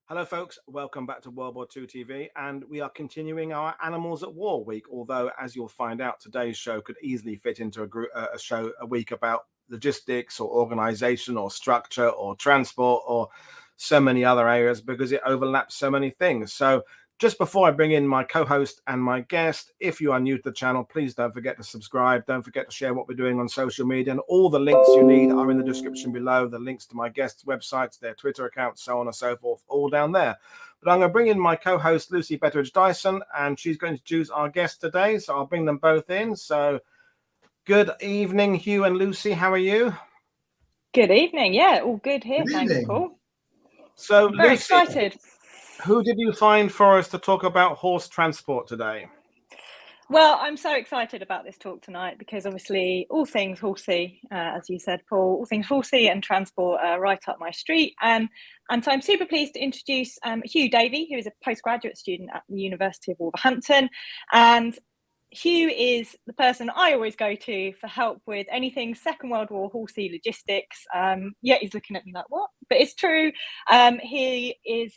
Hello, folks. Welcome back to World War II TV, and we are continuing our Animals at War week. Although, as you'll find out, today's show could easily fit into a week about logistics or organisation or structure or transport or so many other areas because it overlaps so many things. So, just before I bring in my co-host and my guest, if you are new to the channel, please don't forget to subscribe. Don't forget to share what we're doing on social media, and all the links you need are in the description below. The links to my guests' websites, their Twitter accounts, so on and so forth, all down there. But I'm going to bring in my co-host, Lucy Betteridge-Dyson, and she's going to choose our guest today. So I'll bring them both in. So good evening, Hugh and Lucy. How are you? Good evening. Yeah, all good here. Thanks, Paul. So Very Lucy, excited. who did you find for us to talk about horse transport today? Well, I'm so excited about this talk tonight because obviously all things horsey, as you said, Paul, all things horsey and transport are right up my street. And so I'm super pleased to introduce H.G.W, who is a postgraduate student at the University of Wolverhampton. And Hugh is the person I always go to for help with anything Second World War horsey logistics. Yeah, he's looking at me like, what? But it's true. He is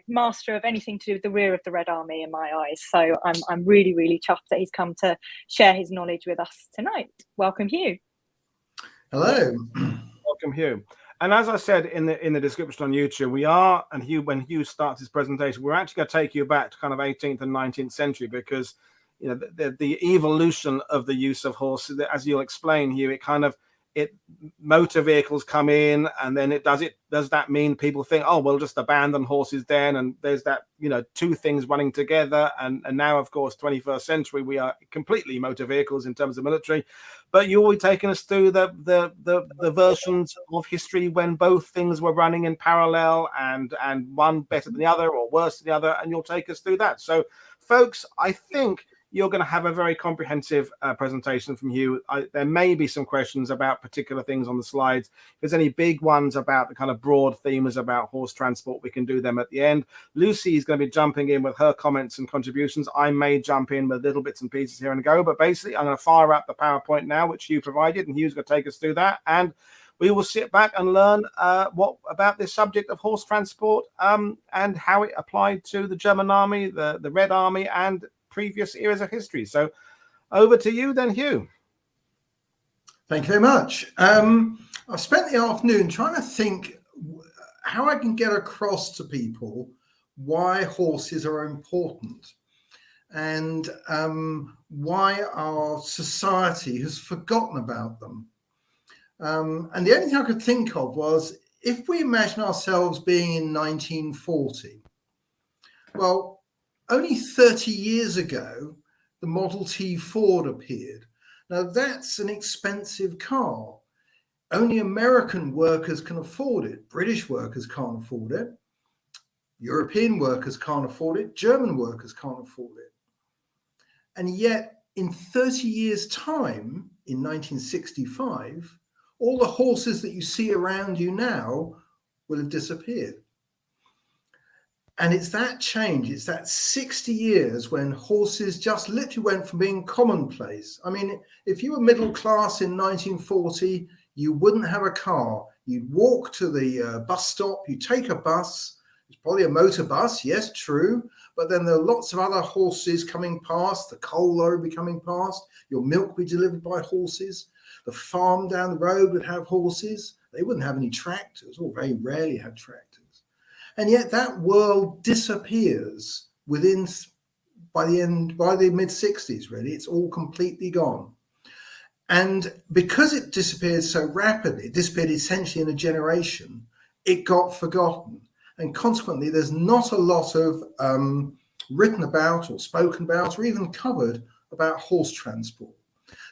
master of anything to do with the rear of the Red Army in my eyes. So I'm really, really chuffed that he's come to share his knowledge with us tonight. Welcome, Hugh. Hello. Welcome, Hugh. And as I said in the description on YouTube, we are, and Hugh, when Hugh starts his presentation, we're actually going to take you back to kind of 18th and 19th century because the evolution of the use of horses, as you'll explain, Hugh, motor vehicles come in, and then does that mean people think, oh, we'll just abandon horses then? And there's that, two things running together. And now, of course, 21st century, we are completely motor vehicles in terms of military. But you'll be taking us through the versions of history when both things were running in parallel and one better than the other or worse than the other. And you'll take us through that. So, folks, I think you're going to have a very comprehensive presentation from you. There may be some questions about particular things on the slides. If there's any big ones about the kind of broad themes about horse transport, we can do them at the end. Lucy is going to be jumping in with her comments and contributions. I may jump in with little bits and pieces here and go, but basically I'm going to fire up the PowerPoint now, which Hugh provided, and Hugh's going to take us through that. And we will sit back and learn what about this subject of horse transport and how it applied to the German army, the Red Army, and previous eras of history. So over to you then, Hugh. Thank you very much. I've spent the afternoon trying to think how I can get across to people why horses are important and why our society has forgotten about them. And the only thing I could think of was, if we imagine ourselves being in 1940, well, only 30 years ago, the Model T Ford appeared. Now, that's an expensive car. Only American workers can afford it. British workers can't afford it. European workers can't afford it. German workers can't afford it. And yet, in 30 years' time, in 1965, all the horses that you see around you now will have disappeared. And it's that change, it's that 60 years when horses just literally went from being commonplace. I mean, if you were middle class in 1940, you wouldn't have a car. You'd walk to the bus stop, you take a bus. It's probably a motor bus, yes, true. But then there are lots of other horses coming past. The coal lorry would be coming past. Your milk would be delivered by horses. The farm down the road would have horses. They wouldn't have any tractors, or very rarely had tractors. And yet that world disappears by the mid-60s, really. It's all completely gone. And because it disappeared so rapidly, it disappeared essentially in a generation, it got forgotten. And consequently, there's not a lot of written about or spoken about or even covered about horse transport.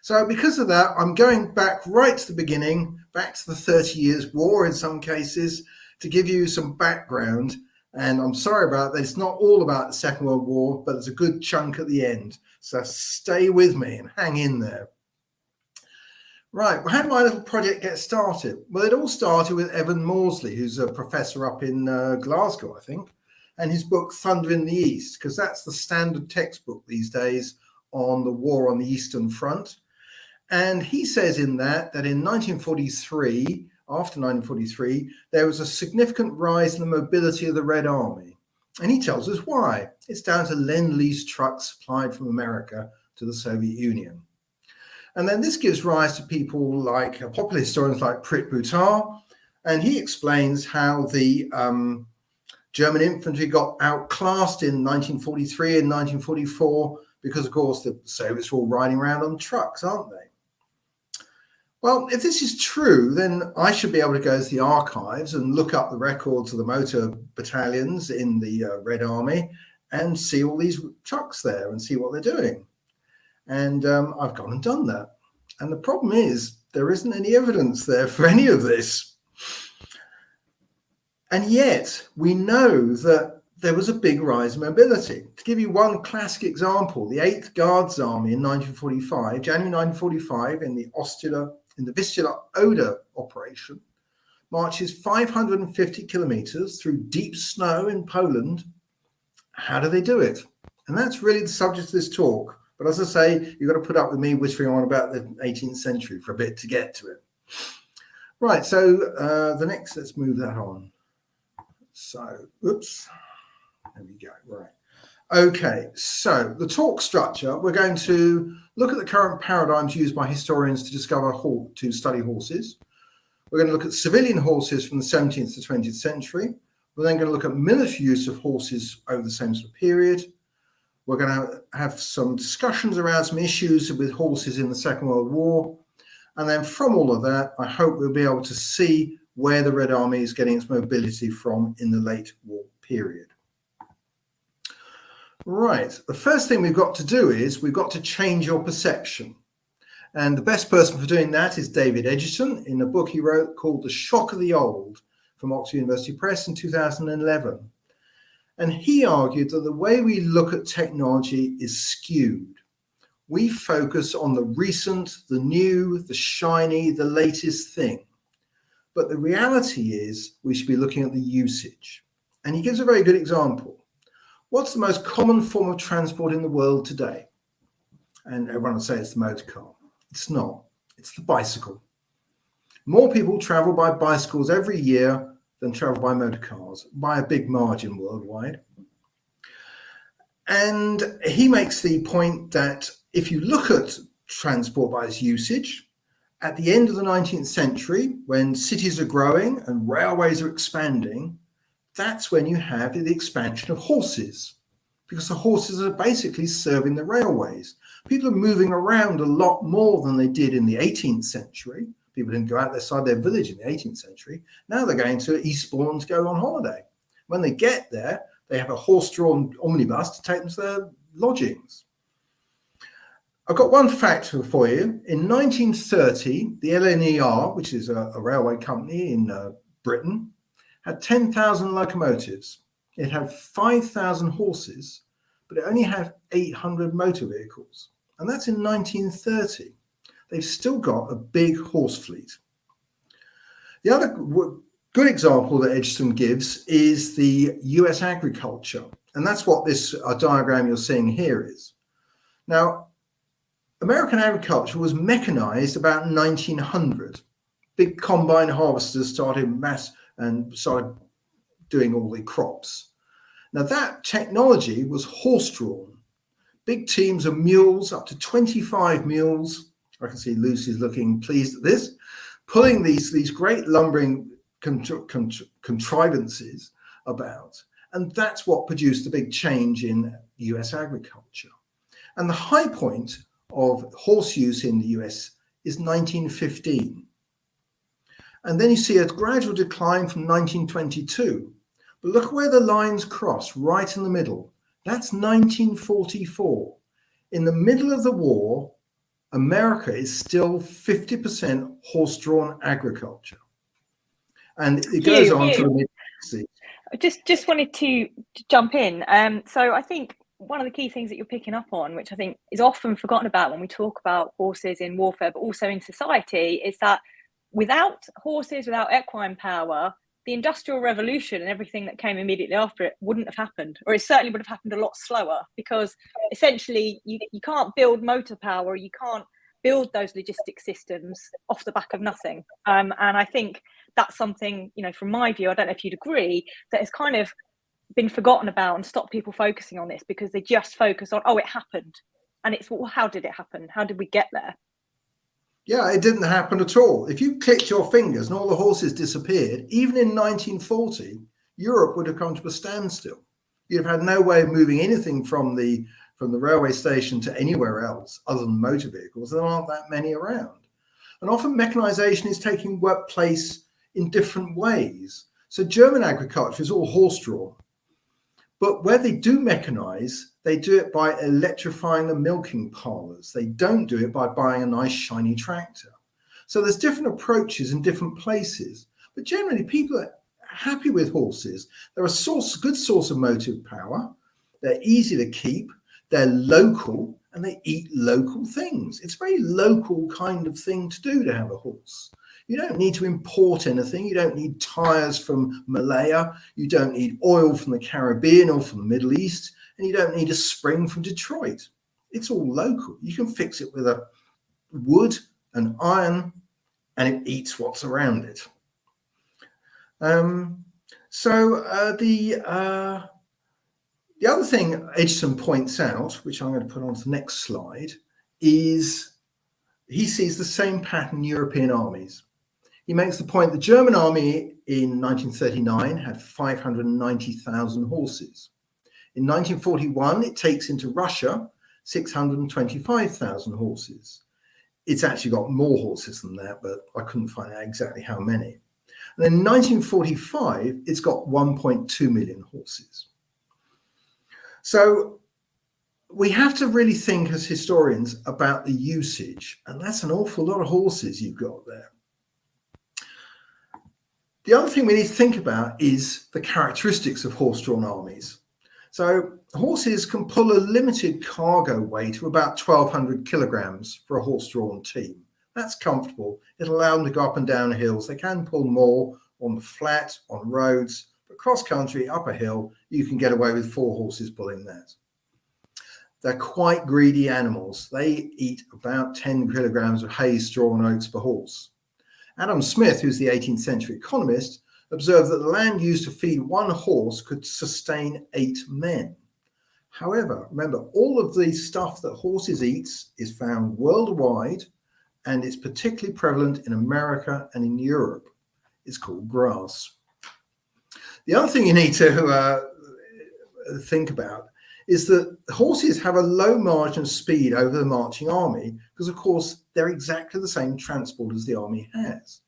So because of that, I'm going back right to the beginning, back to the 30 Years' War in some cases, to give you some background. And I'm sorry about that. It's not all about the Second World War, but there's a good chunk at the end. So stay with me and hang in there. Right, well, how did my little project get started? Well, it all started with Evan Maudsley, who's a professor up in Glasgow, I think, and his book Thunder in the East, because that's the standard textbook these days on the war on the Eastern Front. And he says in that in 1943, after 1943, there was a significant rise in the mobility of the Red Army. And he tells us why. It's down to Lend-Lease trucks supplied from America to the Soviet Union. And then this gives rise to people like popular historians like Prit-Buttar, and he explains how the German infantry got outclassed in 1943 and 1944 because, of course, the Soviets were all riding around on trucks, aren't they? Well, if this is true, then I should be able to go to the archives and look up the records of the motor battalions in the Red Army and see all these trucks there and see what they're doing. And I've gone and done that. And the problem is there isn't any evidence there for any of this. And yet we know that there was a big rise in mobility. To give you one classic example, the 8th Guards Army in 1945, January 1945, in the Vistula Oder operation, marches 550 kilometers through deep snow in Poland. How do they do it? And that's really the subject of this talk. But as I say, you've got to put up with me whispering on about the 18th century for a bit to get to it. Right, so let's move that on. So, oops, there we go, right. Okay, so the talk structure, we're going to look at the current paradigms used by historians to study horses. We're going to look at civilian horses from the 17th to 20th century. We're then going to look at military use of horses over the same sort of period. We're going to have some discussions around some issues with horses in the Second World War. And then from all of that, I hope we'll be able to see where the Red Army is getting its mobility from in the late war period. Right, the first thing we've got to do is we've got to change your perception. And the best person for doing that is David Edgerton in a book he wrote called The Shock of the Old from Oxford University Press in 2011. And he argued that the way we look at technology is skewed. We focus on the recent, the new, the shiny, the latest thing. But the reality is we should be looking at the usage. And he gives a very good example. What's the most common form of transport in the world today? And everyone will say it's the motor car. It's not. It's the bicycle. More people travel by bicycles every year than travel by motor cars, by a big margin worldwide. And he makes the point that if you look at transport by its usage, at the end of the 19th century, when cities are growing and railways are expanding, that's when you have the expansion of horses, because the horses are basically serving the railways. People are moving around a lot more than they did in the 18th century. People didn't go out outside their village in the 18th century. Now they're going to Eastbourne to go on holiday. When they get there, they have a horse-drawn omnibus to take them to their lodgings. I've got one fact for you. In 1930, the LNER, which is a railway company in Britain, had 10,000 locomotives. It had 5,000 horses, but it only had 800 motor vehicles. And that's in 1930. They've still got a big horse fleet. The other good example that Edgerton gives is the US agriculture. And that's what this diagram you're seeing here is. Now, American agriculture was mechanized about 1900. Big combine harvesters started doing all the crops. Now that technology was horse-drawn. Big teams of mules, up to 25 mules. I can see Lucy's looking pleased at this, pulling these great lumbering contrivances about. And that's what produced the big change in US agriculture. And the high point of horse use in the US is 1915. And then you see a gradual decline from 1922. But look where the lines cross, right in the middle. That's 1944. In the middle of the war, America is still 50% horse-drawn agriculture. And it goes on to the mid-60s. I just wanted to jump in. So I think one of the key things that you're picking up on, which I think is often forgotten about when we talk about horses in warfare, but also in society, is that without horses, without equine power, the Industrial Revolution and everything that came immediately after it wouldn't have happened, or it certainly would have happened a lot slower, because essentially you can't build motor power, you can't build those logistic systems off the back of nothing. And I think that's something, you know, from my view, I don't know if you'd agree, that has kind of been forgotten about and stopped people focusing on this because they just focus on, oh, it happened. And it's, well, how did it happen? How did we get there? Yeah, it didn't happen at all. If you clicked your fingers and all the horses disappeared, even in 1940, Europe would have come to a standstill. You'd have had no way of moving anything from the railway station to anywhere else other than motor vehicles. There aren't that many around. And often mechanization is taking place in different ways. So German agriculture is all horse-drawn. But where they do mechanize, they do it by electrifying the milking parlours. They don't do it by buying a nice shiny tractor. So there's different approaches in different places. But generally, people are happy with horses. They're a good source of motive power. They're easy to keep. They're local, and they eat local things. It's a very local kind of thing to do to have a horse. You don't need to import anything. You don't need tires from Malaya. You don't need oil from the Caribbean or from the Middle East. And you don't need a spring from Detroit. It's all local. You can fix it with a wood and iron, and it eats what's around it. The other thing Edgson points out, which I'm going to put on to the next slide, is he sees the same pattern in European armies. He makes the point the German army in 1939 had 590,000 horses. In 1941, it takes into Russia 625,000 horses. It's actually got more horses than that, but I couldn't find out exactly how many. And then in 1945, it's got 1.2 million horses. So we have to really think as historians about the usage, and that's an awful lot of horses you've got there. The other thing we need to think about is the characteristics of horse-drawn armies. So horses can pull a limited cargo weight of about 1,200 kilograms for a horse-drawn team. That's comfortable. It'll allow them to go up and down hills. They can pull more on the flat, on roads, but cross-country, up a hill, you can get away with 4 horses pulling that. They're quite greedy animals. They eat about 10 kilograms of hay, straw and oats per horse. Adam Smith, who's the 18th century economist, observed that the land used to feed 1 horse could sustain 8 men. However, remember, all of the stuff that horses eat is found worldwide, and it's particularly prevalent in America and in Europe. It's called grass. The other thing you need to think about is that horses have a low margin of speed over the marching army because, of course, they're exactly the same transport as the army has.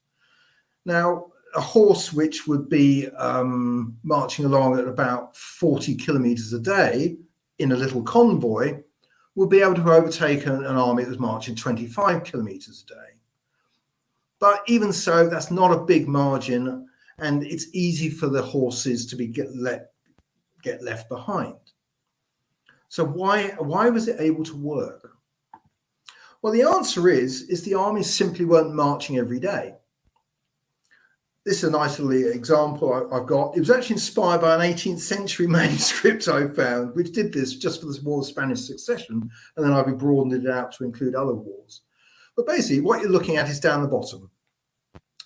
Now, a horse which would be marching along at about 40 kilometers a day in a little convoy would be able to overtake an army that was marching 25 kilometers a day. But even so, that's not a big margin, and it's easy for the horses to get left behind. So why was it able to work? Well, the answer is the armies simply weren't marching every day. This is a nice little example I've got. It was actually inspired by an 18th century manuscript I found, which did this just for this War of Spanish Succession, and then I've broadened it out to include other wars. But basically, what you're looking at is down the bottom.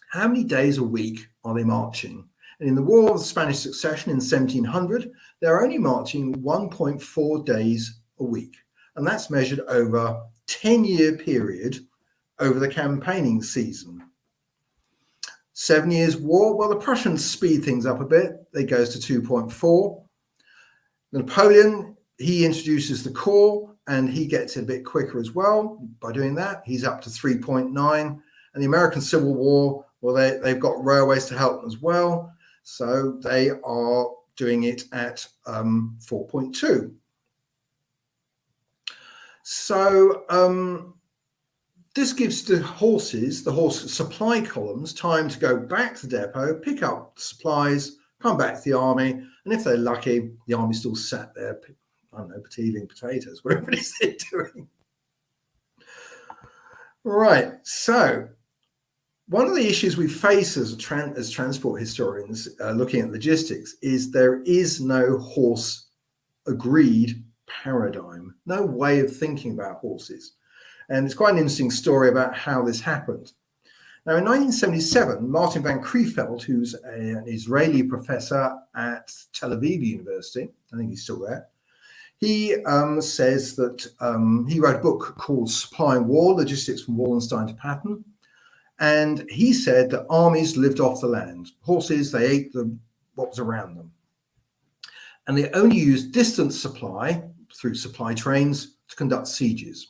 How many days a week are they marching? And in the War of the Spanish Succession in 1700, they're only marching 1.4 days a week. And that's measured over a 10-year period over the campaigning season. 7 Years' War, well, the Prussians speed things up a bit. It goes to 2.4. Napoleon, he introduces the corps, and he gets it a bit quicker as well. By doing that, he's up to 3.9. And the American Civil War, well, they've got railways to help them as well. So they are doing it at 4.2. So this gives the horse supply columns time to go back to the depot, pick up the supplies, come back to the army, and if they're lucky, the army still sat there, I don't know, peeling potatoes, whatever it is they're doing. Right, so one of the issues we face as transport historians looking at logistics is there is no horse agreed paradigm, no way of thinking about horses. And it's quite an interesting story about how this happened. Now, in 1977, Martin van Creveld, who's an Israeli professor at Tel Aviv University, I think he's still there, he says that he wrote a book called Supply and War, Logistics from Wallenstein to Patton. And he said that armies lived off the land. Horses, they ate what was around them. And they only used distant supply through supply trains to conduct sieges.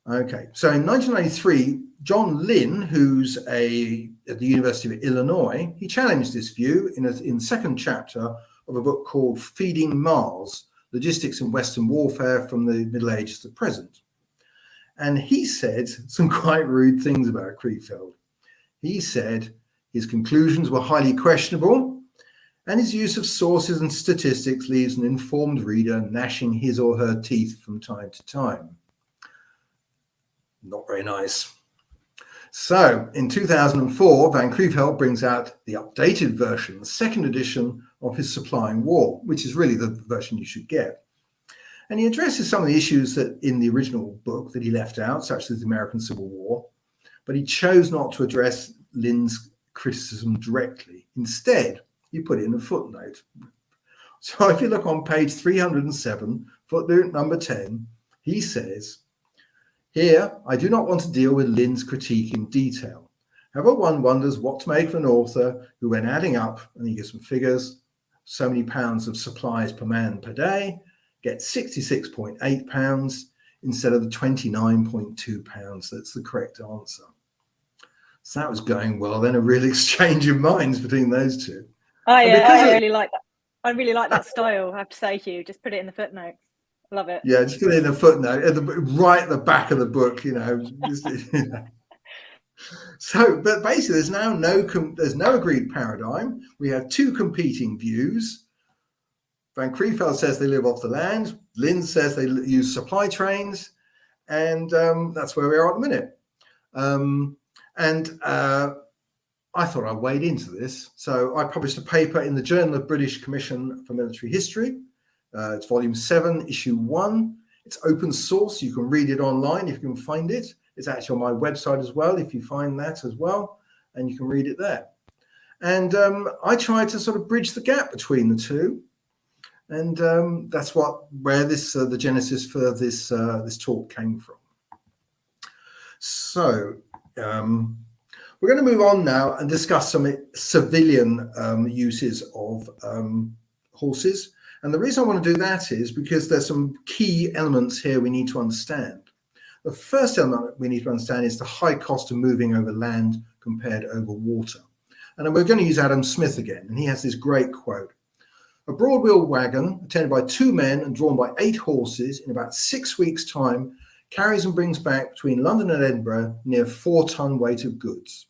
Okay, so in 1993, John Lynn, who's at the University of Illinois, he challenged this view in the second chapter of a book called Feeding Mars, Logistics in Western Warfare from the Middle Ages to the Present. And he said some quite rude things about Creveld. He said his conclusions were highly questionable, and his use of sources and statistics leaves an informed reader gnashing his or her teeth from time to time. Not very nice. So in 2004, Van Creveld brings out the updated version, the second edition of his Supply and War, which is really the version you should get. And he addresses some of the issues that in the original book that he left out, such as the American Civil War, but he chose not to address Lynn's criticism directly. Instead, he put it in a footnote. So if you look on page 307, footnote number 10, he says, "Here, I do not want to deal with Lynn's critique in detail. However, one wonders what to make of an author who, when adding up," and he gives some figures, so many pounds of supplies per man per day, gets 66.8 pounds instead of the 29.2 pounds. That's the correct answer. So that was going well. Then a real exchange of minds between those two. I really like that. I really like that style, I have to say, Hugh. Just put it in the footnote. Love it. Yeah, just put it in a footnote right at the back of the book, So, but basically, there's now there's no agreed paradigm. We have two competing views. Van Creveld says they live off the land. Lynn says they use supply trains, and that's where we are at the minute. I thought I'd wade into this, so I published a paper in the Journal of British Commission for Military History. It's volume 7, issue 1. It's open source. You can read it online if you can find it. It's actually on my website as well, if you find that as well, and you can read it there. And I tried to sort of bridge the gap between the two. And that's where the genesis for this talk came from. So we're going to move on now and discuss some civilian uses of horses. And the reason I want to do that is because there's some key elements here we need to understand. The first element we need to understand is the high cost of moving over land compared over water. And then we're going to use Adam Smith again, and he has this great quote. "A broad-wheel wagon attended by 2 men and drawn by 8 horses in about 6 weeks' time carries and brings back between London and Edinburgh near 4-ton weight of goods.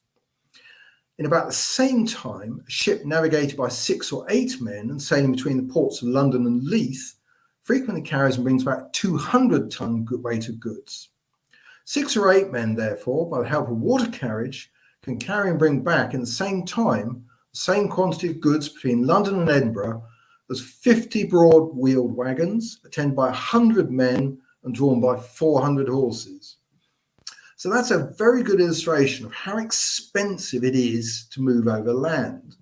In about the same time, a ship navigated by 6 or 8 men and sailing between the ports of London and Leith frequently carries and brings back 200-ton weight of goods. 6 or 8 men, therefore, by the help of water carriage, can carry and bring back in the same time the same quantity of goods between London and Edinburgh as 50 broad-wheeled wagons attended by 100 men and drawn by 400 horses." So that's a very good illustration of how expensive it is to move over land.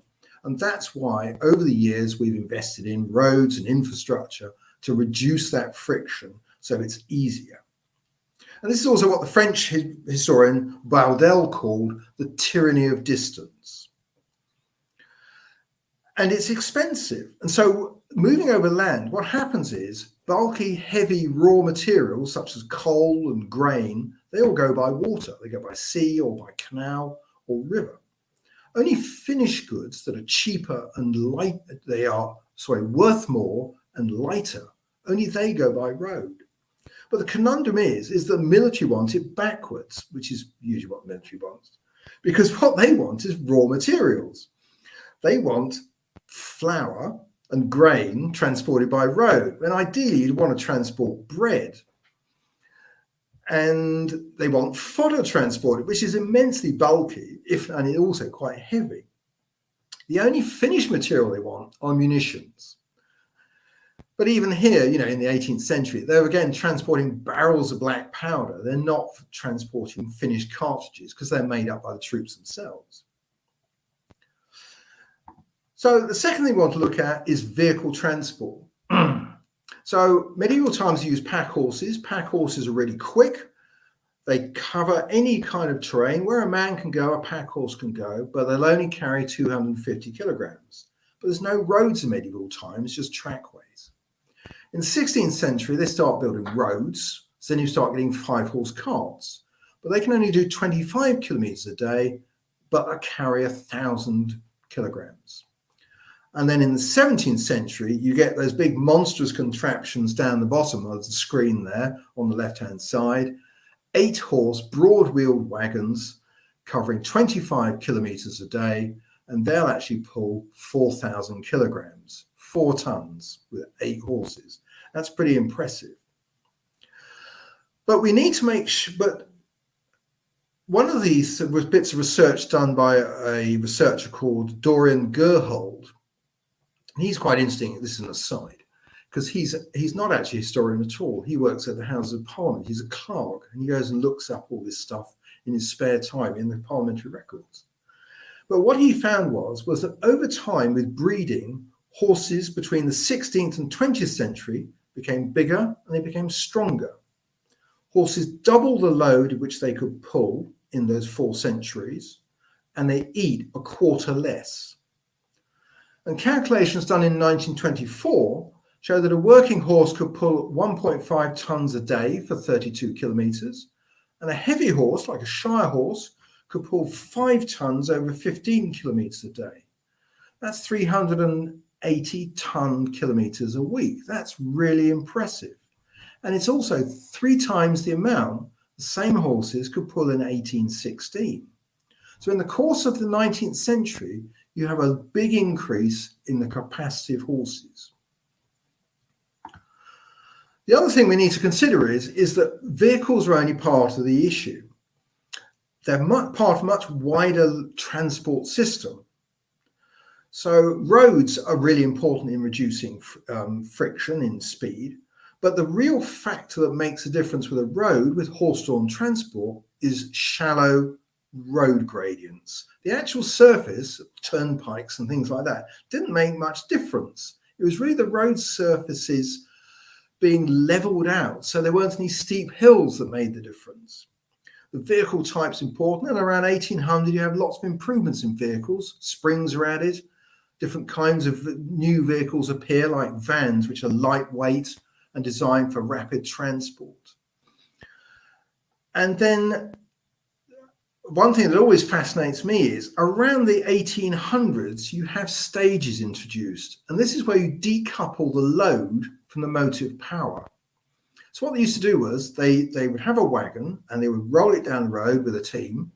And that's why over the years we've invested in roads and infrastructure to reduce that friction so it's easier. And this is also what the French historian Baudel called the tyranny of distance. And it's expensive. And so moving over land, what happens is bulky, heavy raw materials such as coal and grain, they all go by water. They go by sea or by canal or river. Only finished goods that are cheaper and light, worth more and lighter, only they go by road. But the conundrum is that the military want it backwards, which is usually what the military wants, because what they want is raw materials. They want flour and grain transported by road, and ideally you'd want to transport bread. And they want fodder transported, which is immensely bulky, and also quite heavy. The only finished material they want are munitions. But even here, you know, in the 18th century, they're again transporting barrels of black powder. They're not transporting finished cartridges because they're made up by the troops themselves. So the second thing we want to look at is vehicle transport. So medieval times used pack horses. Pack horses are really quick. They cover any kind of terrain. Where a man can go, a pack horse can go, but they'll only carry 250 kilograms. But there's no roads in medieval times, just trackways. In the 16th century, they start building roads. So then you start getting 5-horse carts. But they can only do 25 kilometers a day, but they carry 1,000 kilograms. And then in the 17th century, you get those big monstrous contraptions down the bottom of the screen there on the left-hand side, 8-horse broad-wheeled wagons covering 25 kilometers a day, and they'll actually pull 4,000 kilograms, 4 tons with 8 horses. That's pretty impressive. But we need to make sure, but one of these was bits of research done by a researcher called Dorian Gerhold. He's quite interesting. This is an aside, because he's not actually a historian at all. He works at the Houses of Parliament. He's a clerk, and he goes and looks up all this stuff in his spare time in the parliamentary records. But what he found was that over time, with breeding, horses between the 16th and 20th century became bigger and they became stronger. Horses doubled the load which they could pull in those 4 centuries, and they eat a quarter less. And calculations done in 1924 show that a working horse could pull 1.5 tons a day for 32 kilometers, and a heavy horse, like a Shire horse, could pull 5 tons over 15 kilometers a day. That's 380 ton kilometers a week. That's really impressive. And it's also 3 times the amount the same horses could pull in 1816. So in the course of the 19th century, you have a big increase in the capacity of horses. The other thing we need to consider is that vehicles are only part of the issue. They're part of a much wider transport system. So roads are really important in reducing friction in speed, but the real factor that makes a difference with a road with horse-drawn transport is shallow road gradients. The actual surface, turnpikes and things like that, didn't make much difference. It was really the road surfaces being leveled out, so there weren't any steep hills that made the difference. The vehicle type's important, and around 1800 you have lots of improvements in vehicles. Springs are added, different kinds of new vehicles appear, like vans, which are lightweight and designed for rapid transport. And then one thing that always fascinates me is around the 1800s, you have stages introduced. And this is where you decouple the load from the motive power. So what they used to do was they would have a wagon and they would roll it down the road with a team.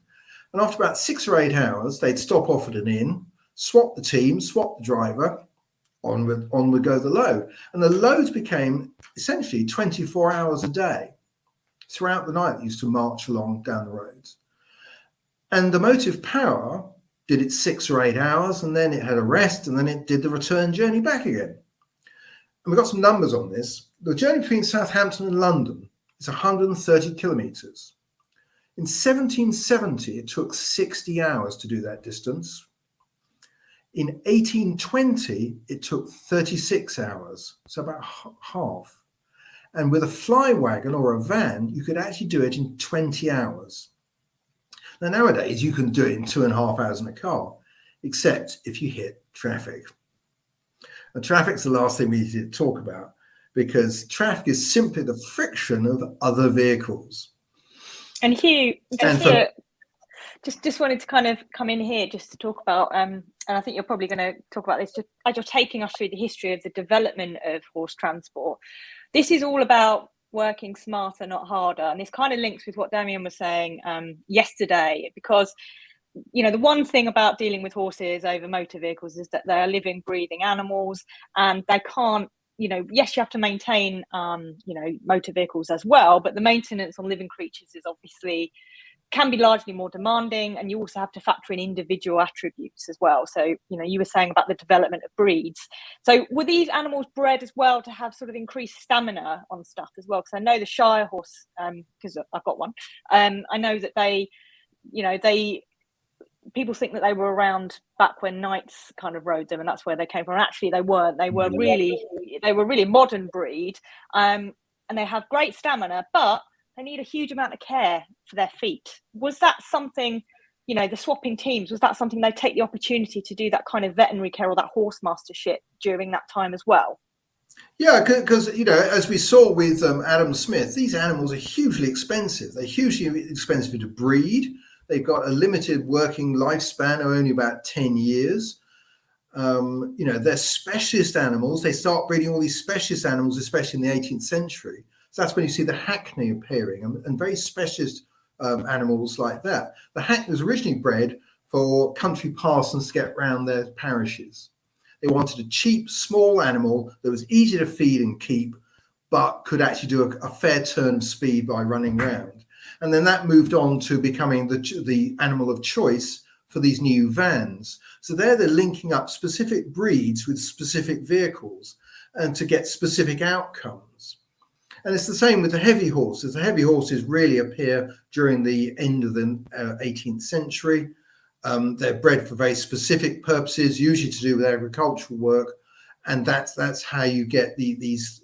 And after about 6 or 8 hours, they'd stop off at an inn, swap the team, swap the driver, on would go the load. And the loads became essentially 24 hours a day. Throughout the night, they used to march along down the roads. And the motive power did it 6 or 8 hours, and then it had a rest, and then it did the return journey back again. And we've got some numbers on this. The journey between Southampton and London is 130 kilometres. In 1770, it took 60 hours to do that distance. In 1820, it took 36 hours, so about half. And with a fly wagon or a van, you could actually do it in 20 hours. Now, nowadays, you can do it in 2.5 hours in a car, except if you hit traffic. And traffic's the last thing we need to talk about, because traffic is simply the friction of other vehicles. And Hugh, just wanted to kind of come in here just to talk about, and I think you're probably going to talk about this, just as you're taking us through the history of the development of horse transport. This is all about working smarter, not harder. And this kind of links with what Damien was saying yesterday, because, you know, the one thing about dealing with horses over motor vehicles is that they are living, breathing animals, and they can't, you know, yes, you have to maintain, you know, motor vehicles as well, but the maintenance on living creatures is obviously can be largely more demanding, and you also have to factor in individual attributes as well. So, you know, you were saying about the development of breeds. So were these animals bred as well to have sort of increased stamina on stuff as well? Because I know the Shire horse, because I've got one, I know that they, you know, people think that they were around back when knights kind of rode them, and that's where they came from. And actually, they weren't. They were really modern breed, and they have great stamina, but they need a huge amount of care for their feet. Was that something, you know, the swapping teams, was that something they take the opportunity to do that kind of veterinary care or that horse mastership during that time as well? Yeah, because, you know, as we saw with Adam Smith, these animals are hugely expensive. They're hugely expensive to breed. They've got a limited working lifespan of only about 10 years. You know, they're specialist animals. They start breeding all these specialist animals, especially in the 18th century. So that's when you see the hackney appearing, and very specialist animals like that. The hackney was originally bred for country parsons to get around their parishes. They wanted a cheap, small animal that was easy to feed and keep, but could actually do a fair turn of speed by running around. And then that moved on to becoming the animal of choice for these new vans. So they're linking up specific breeds with specific vehicles and to get specific outcomes. And it's the same with the heavy horses. The heavy horses really appear during the end of the 18th century. They're bred for very specific purposes, usually to do with agricultural work, and that's how you get these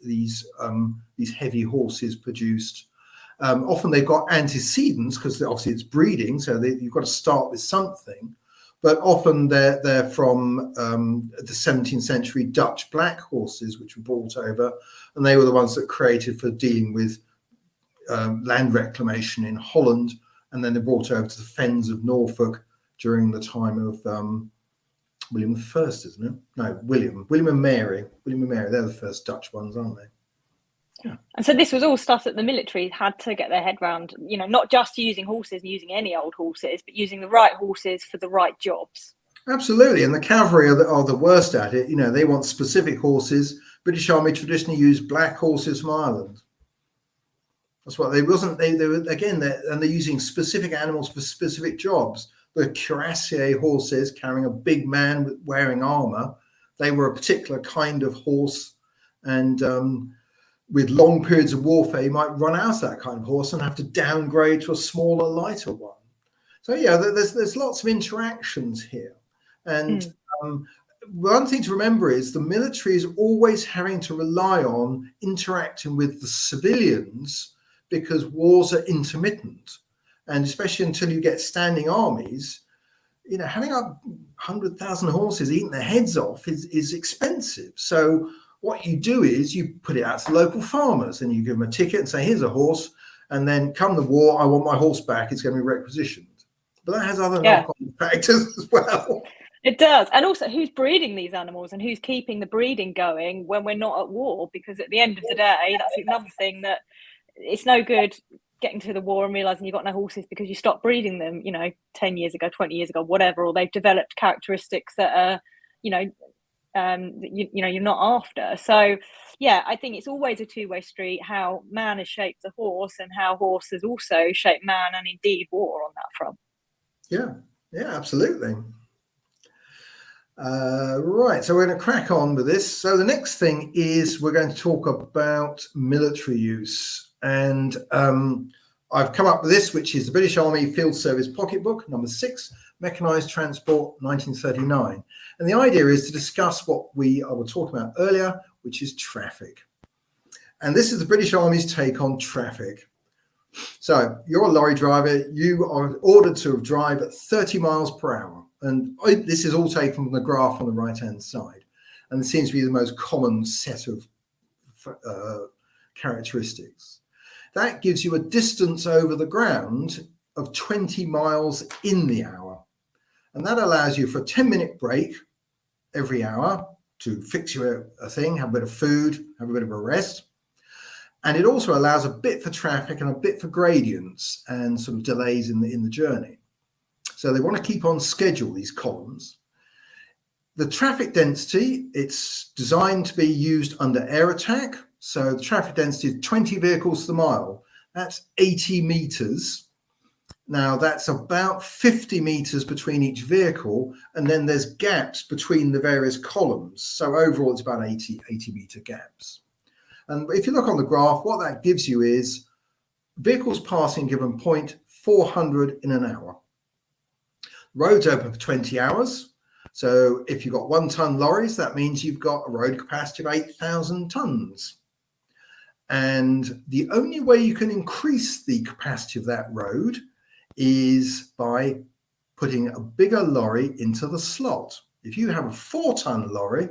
heavy horses produced. Often they've got antecedents because obviously it's breeding, so you've got to start with something. But often they're from the 17th century Dutch black horses, which were brought over, and they were the ones that created for dealing with land reclamation in Holland, and then they're brought over to the fens of Norfolk during the time of William I, isn't it? No, William and Mary. William and Mary, they're the first Dutch ones, aren't they? Yeah. And so this was all stuff that the military had to get their head around, you know, not just using horses and using any old horses, but using the right horses for the right jobs. Absolutely. And the cavalry are the worst at it. You know, they want specific horses. British Army traditionally used black horses from Ireland. That's what they were, again, they're using specific animals for specific jobs. The cuirassier horses carrying a big man wearing armor, they were a particular kind of horse, and with long periods of warfare, you might run out of that kind of horse and have to downgrade to a smaller, lighter one. So yeah, there's lots of interactions here. And one thing to remember is the military is always having to rely on interacting with the civilians because wars are intermittent. And especially until you get standing armies, you know, having 100,000 horses eating their heads off is expensive. So what you do is you put it out to local farmers and you give them a ticket and say, here's a horse. And then come the war, I want my horse back. It's going to be requisitioned. But that has other knock-on factors as well. It does. And also who's breeding these animals and who's keeping the breeding going when we're not at war? Because at the end of the day, that's another thing, that it's no good getting to the war and realizing you've got no horses because you stopped breeding them, you know, 10 years ago, 20 years ago, whatever, or they've developed characteristics that are, you know, you're not after. So yeah, I think it's always a two-way street, how man has shaped the horse and how horse has also shaped man, and indeed war on that front. Yeah, absolutely. Right, so we're going to crack on with this. So the next thing is we're going to talk about military use. And I've come up with this, which is the British Army Field Service Pocketbook, number 6, Mechanised Transport, 1939. And the idea is to discuss what I was talking about earlier, which is traffic. And this is the British Army's take on traffic. So you're a lorry driver, you are ordered to drive at 30 miles per hour. And this is all taken from the graph on the right-hand side. And it seems to be the most common set of characteristics. That gives you a distance over the ground of 20 miles in the hour. And that allows you for a 10-minute break every hour to fix you a thing, have a bit of food, have a bit of a rest. And it also allows a bit for traffic and a bit for gradients and sort of delays in the journey. So they want to keep on schedule, these columns. The traffic density, it's designed to be used under air attack. So the traffic density is 20 vehicles to the mile. That's 80 meters. Now that's about 50 meters between each vehicle, and then there's gaps between the various columns. So overall it's about 80 meter gaps. And if you look on the graph, what that gives you is vehicles passing a given point 400 in an hour. Roads open for 20 hours. So if you've got 1 ton lorries, that means you've got a road capacity of 8,000 tons. And the only way you can increase the capacity of that road is by putting a bigger lorry into the slot. If you have a 4-ton lorry,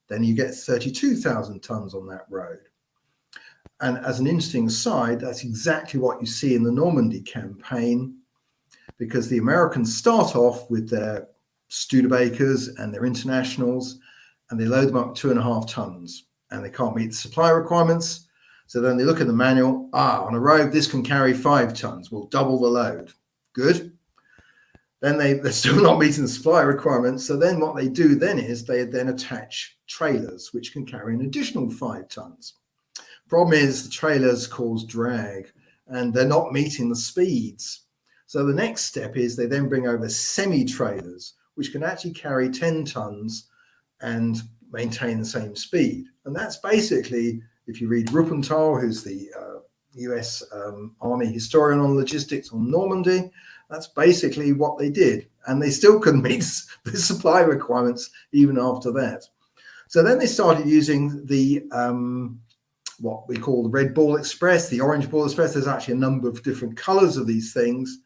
then you get 32,000 tons on that road. And as an interesting aside, that's exactly what you see in the Normandy campaign, because the Americans start off with their Studebakers and their Internationals, and they load them up 2.5 tons, and they can't meet the supply requirements. So then they look at the manual, on a road, this can carry 5 tons, we'll double the load. Good. Then they're still not meeting the supply requirements. So then what they do then is they then attach trailers, which can carry an additional 5 tons. Problem is the trailers cause drag and they're not meeting the speeds. So the next step is they then bring over semi-trailers, which can actually carry 10 tons and maintain the same speed. And that's basically, if you read Ruppenthal, who's the US Army historian on logistics on Normandy, that's basically what they did. And they still couldn't meet the supply requirements even after that. So then they started using the what we call the Red Ball Express, the Orange Ball Express. There's actually a number of different colors of these things.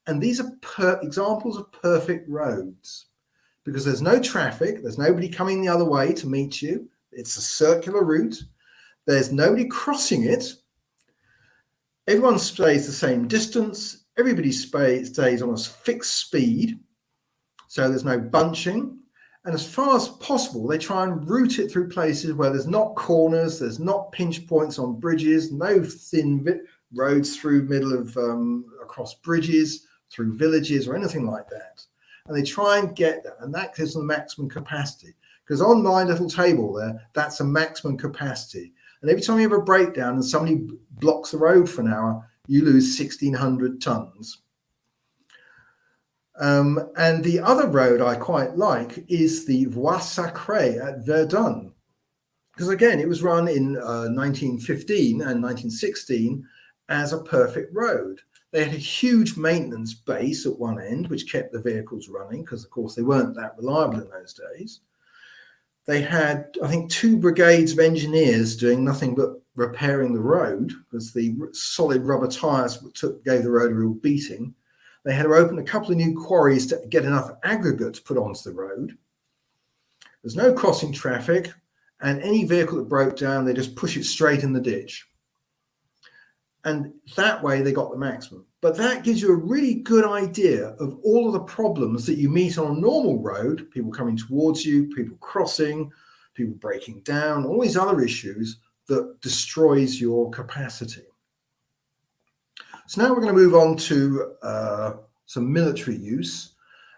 And these are examples of perfect roads, because there's no traffic. There's nobody coming the other way to meet you. It's a circular route. There's nobody crossing it. Everyone stays the same distance. Everybody stays on a fixed speed. So there's no bunching. And as far as possible, they try and route it through places where there's not corners, there's not pinch points on bridges, no thin roads through middle of across bridges, through villages or anything like that. And they try and get that, and that gives them the maximum capacity. Because on my little table there, that's a maximum capacity. And every time you have a breakdown and somebody blocks the road for an hour, you lose 1,600 tons. And the other road I quite like is the Voie Sacrée at Verdun. Because again, it was run in 1915 and 1916 as a perfect road. They had a huge maintenance base at one end, which kept the vehicles running, because of course they weren't that reliable in those days. They had, I think, 2 brigades of engineers doing nothing but repairing the road, because the solid rubber tires gave the road a real beating. They had to open a couple of new quarries to get enough aggregate to put onto the road. There's no crossing traffic, and any vehicle that broke down, they just push it straight in the ditch. And that way they got the maximum. But that gives you a really good idea of all of the problems that you meet on a normal road, people coming towards you, people crossing, people breaking down, all these other issues that destroys your capacity. So now we're going to move on to some military use.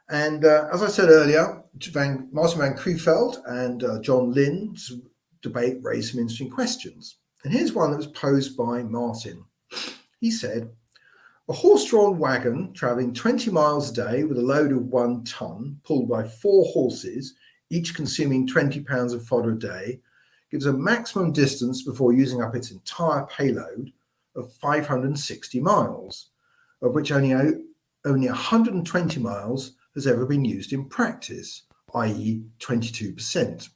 And as I said earlier, Martin van Creveld and John Lynn's debate raised some interesting questions. And here's one that was posed by Martin. He said, a horse-drawn wagon travelling 20 miles a day with a load of 1 ton, pulled by 4 horses, each consuming 20 pounds of fodder a day, gives a maximum distance before using up its entire payload of 560 miles, of which only 120 miles has ever been used in practice, i.e. 22%.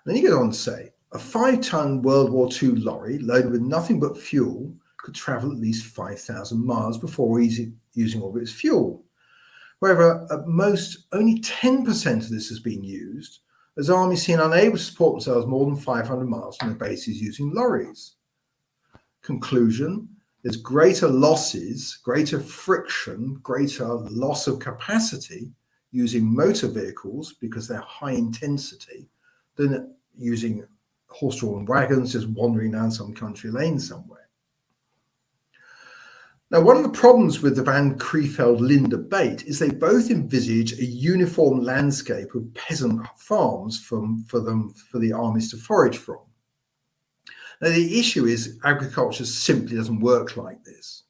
Then he goes on to say, a 5-ton World War II lorry loaded with nothing but fuel could travel at least 5,000 miles before using all of its fuel. However, at most, only 10% of this has been used, as armies seem unable to support themselves more than 500 miles from their bases using lorries. Conclusion, there's greater losses, greater friction, greater loss of capacity using motor vehicles because they're high intensity than using horse-drawn wagons just wandering down some country lane somewhere. Now, one of the problems with the Van Creveld-Lynn debate is they both envisage a uniform landscape of peasant farms for the armies to forage from. Now, the issue is agriculture simply doesn't work like this.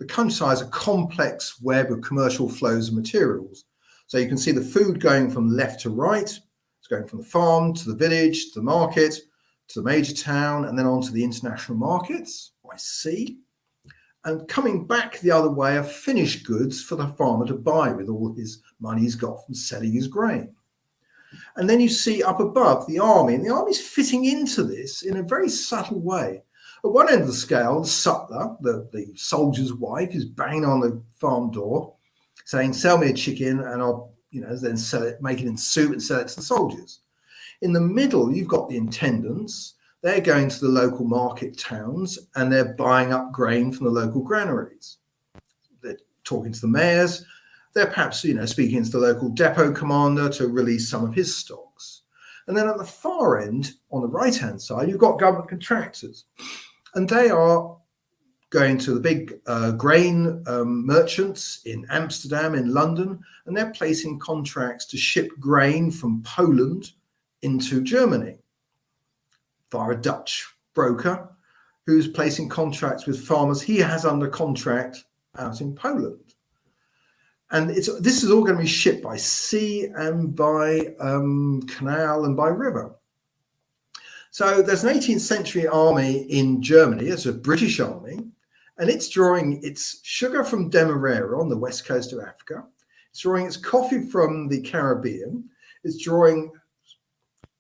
The countryside is a complex web of commercial flows of materials. So you can see the food going from left to right. It's going from the farm to the village, to the market, to the major town, and then on to the international markets by sea. And coming back the other way are finished goods for the farmer to buy with all his money he's got from selling his grain. And then you see up above the army, and the army's fitting into this in a very subtle way. At one end of the scale, the sutler, the soldier's wife, is banging on the farm door saying, sell me a chicken and I'll, then sell it, make it in soup and sell it to the soldiers. In the middle, you've got the intendants. They're going to the local market towns and they're buying up grain from the local granaries. They're talking to the mayors. They're perhaps, speaking to the local depot commander to release some of his stocks. And then at the far end, on the right-hand side, you've got government contractors. And they are going to the big grain merchants in Amsterdam, in London, and they're placing contracts to ship grain from Poland into Germany via a Dutch broker who's placing contracts with farmers he has under contract out in Poland. And this is all going to be shipped by sea and by canal and by river. So there's an 18th century army in Germany. It's a British army, and it's drawing its sugar from Demerara on the west coast of Africa. It's drawing its coffee from the Caribbean. It's drawing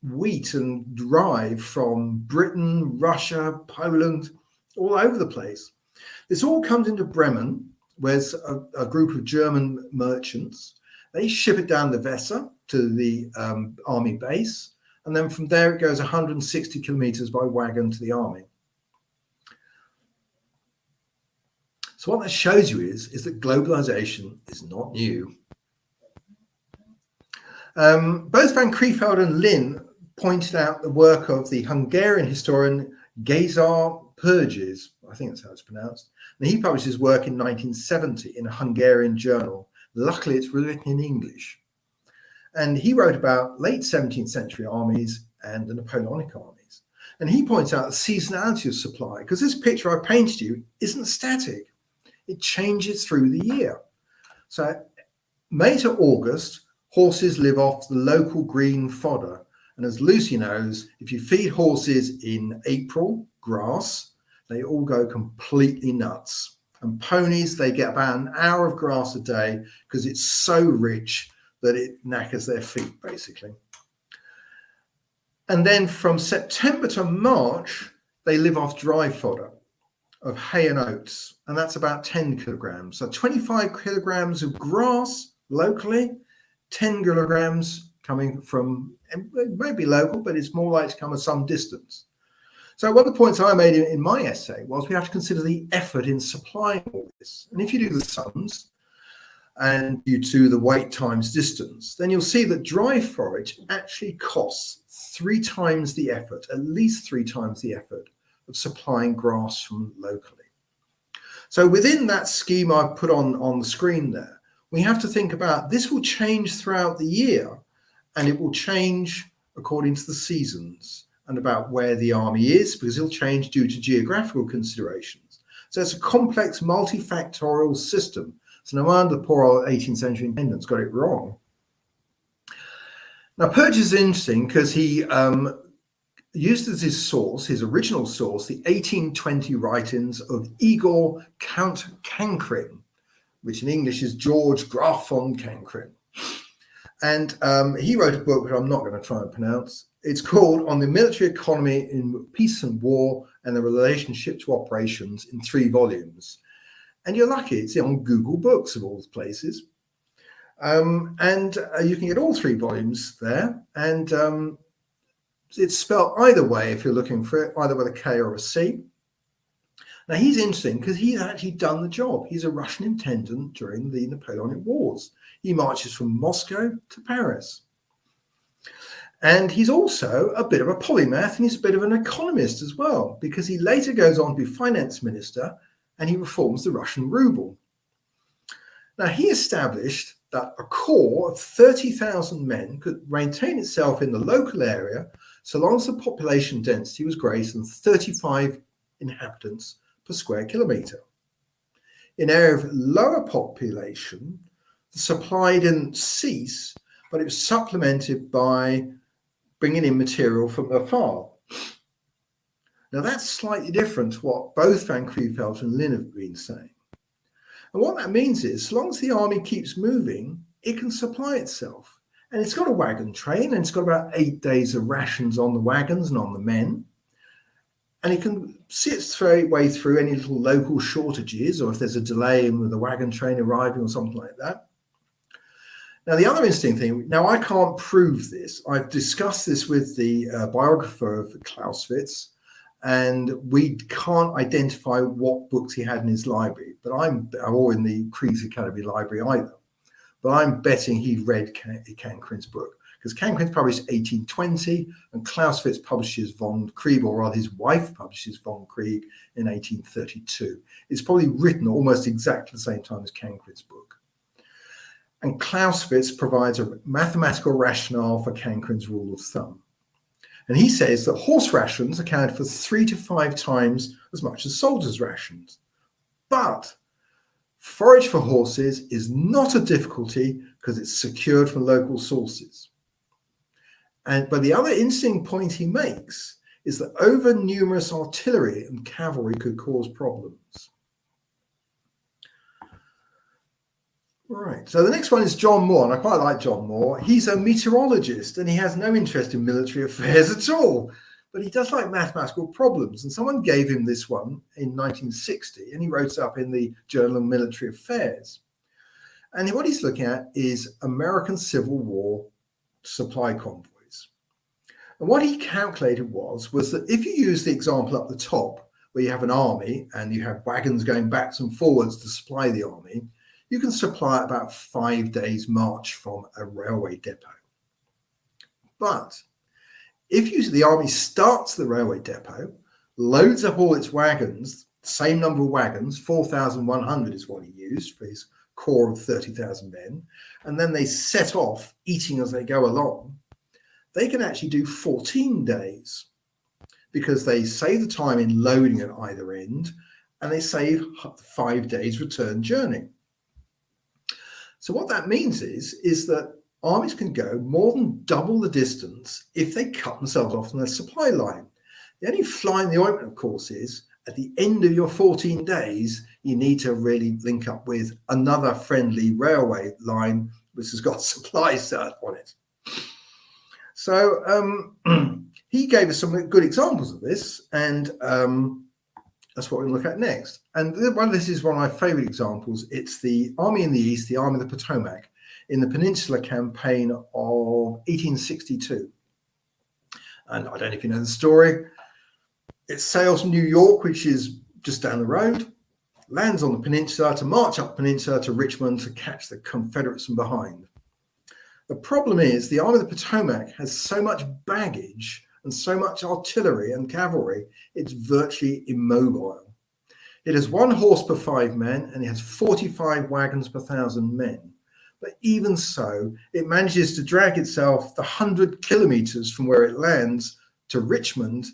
wheat and rye from Britain, Russia, Poland, all over the place. This all comes into Bremen, where's a group of German merchants. They ship it down the Weser to the army base. And then from there, it goes 160 kilometers by wagon to the army. So what that shows you is that globalization is not new. Both Van Creveld and Lynn pointed out the work of the Hungarian historian Géza Purges, I think that's how it's pronounced. And he published his work in 1970 in a Hungarian journal. Luckily, it's written in English. And he wrote about late 17th century armies and the Napoleonic armies. And he points out the seasonality of supply, because this picture I painted you isn't static. It changes through the year. So May to August, horses live off the local green fodder. And as Lucy knows, if you feed horses in April, grass, they all go completely nuts. And ponies, they get about an hour of grass a day because it's so rich that it knackers their feet, basically. And then from September to March, they live off dry fodder of hay and oats, and that's about 10 kilograms. So 25 kilograms of grass locally, 10 kilograms coming from, it may be local, but it's more likely to come at some distance. So one of the points I made in my essay was we have to consider the effort in supplying all this. And if you do the sums, and you do the weight times distance, then you'll see that dry forage actually costs 3 times the effort, at least 3 times the effort of supplying grass from locally. So within that scheme I've put on the screen there, we have to think about this will change throughout the year, and it will change according to the seasons and about where the army is, because it'll change due to geographical considerations. So it's a complex multifactorial system. So no wonder the poor old 18th century intendants got it wrong. Now, Purges is interesting because he used as his source, his original source, the 1820 writings of Igor Count Cancrin, which in English is George Graf von Cancrin. And he wrote a book which I'm not going to try and pronounce. It's called On the Military Economy in Peace and War and the Relationship to Operations, in 3 volumes. And you're lucky, it's on Google Books of all places. You can get all 3 volumes there. And it's spelled either way if you're looking for it, either with a K or a C. Now, he's interesting because he's actually done the job. He's a Russian intendant during the Napoleonic Wars. He marches from Moscow to Paris. And he's also a bit of a polymath, and he's a bit of an economist as well, because he later goes on to be finance minister and he reforms the Russian ruble. Now, he established that a corps of 30,000 men could maintain itself in the local area so long as the population density was greater than 35 inhabitants per square kilometre. in areas of lower population, the supply didn't cease, but it was supplemented by bringing in material from afar. Now that's slightly different to what both Van Creveld and Lynn have been saying. And what that means is, as long as the army keeps moving, it can supply itself. And it's got a wagon train, and it's got about 8 days of rations on the wagons and on the men. And it can see its way through any little local shortages, or if there's a delay in the wagon train arriving or something like that. Now, the other interesting thing, now I can't prove this. I've discussed this with the biographer of Clausewitz, and we can't identify what books he had in his library, or in the Kriegs Academy library either. But I'm betting he'd read Cancrin's book, because Cancrin's published 1820, and Clausewitz publishes von Krieg, or rather his wife publishes von Krieg in 1832. It's probably written almost exactly the same time as Cancrin's book. And Clausewitz provides a mathematical rationale for Cancrin's rule of thumb. And he says that horse rations account for 3 to 5 times as much as soldiers' rations. But forage for horses is not a difficulty because it's secured from local sources. But the other interesting point he makes is that over numerous artillery and cavalry could cause problems. Right, so the next one is John Moore, and I quite like John Moore. He's a meteorologist and he has no interest in military affairs at all, but he does like mathematical problems, and someone gave him this one in 1960 and he wrote it up in the Journal of Military Affairs. And what he's looking at is American Civil War supply convoys. And what he calculated was that if you use the example up the top, where you have an army and you have wagons going backwards and forwards to supply the army, you can supply about 5 days' march from a railway depot. But if the army starts the railway depot, loads up all its wagons, same number of wagons, 4,100 is what he used for his corps of 30,000 men, and then they set off eating as they go along, they can actually do 14 days because they save the time in loading at either end, and they save 5 days return journey. So what that means is that armies can go more than double the distance if they cut themselves off from their supply line. The only fly in the ointment, of course, is at the end of your 14 days, you need to really link up with another friendly railway line which has got supplies on it. So he gave us some good examples of this, and that's what we're going to look at next. And this is one of my favorite examples. It's the Army in the East, the Army of the Potomac, in the Peninsula Campaign of 1862. And I don't know if you know the story. It sails from New York, which is just down the road, lands on the peninsula to march up the peninsula to Richmond to catch the Confederates from behind. The problem is the Army of the Potomac has so much baggage and so much artillery and cavalry, it's virtually immobile. It has 1 horse per 5 men, and it has 45 wagons per 1,000 men. But even so, it manages to drag itself the 100 kilometers from where it lands to Richmond,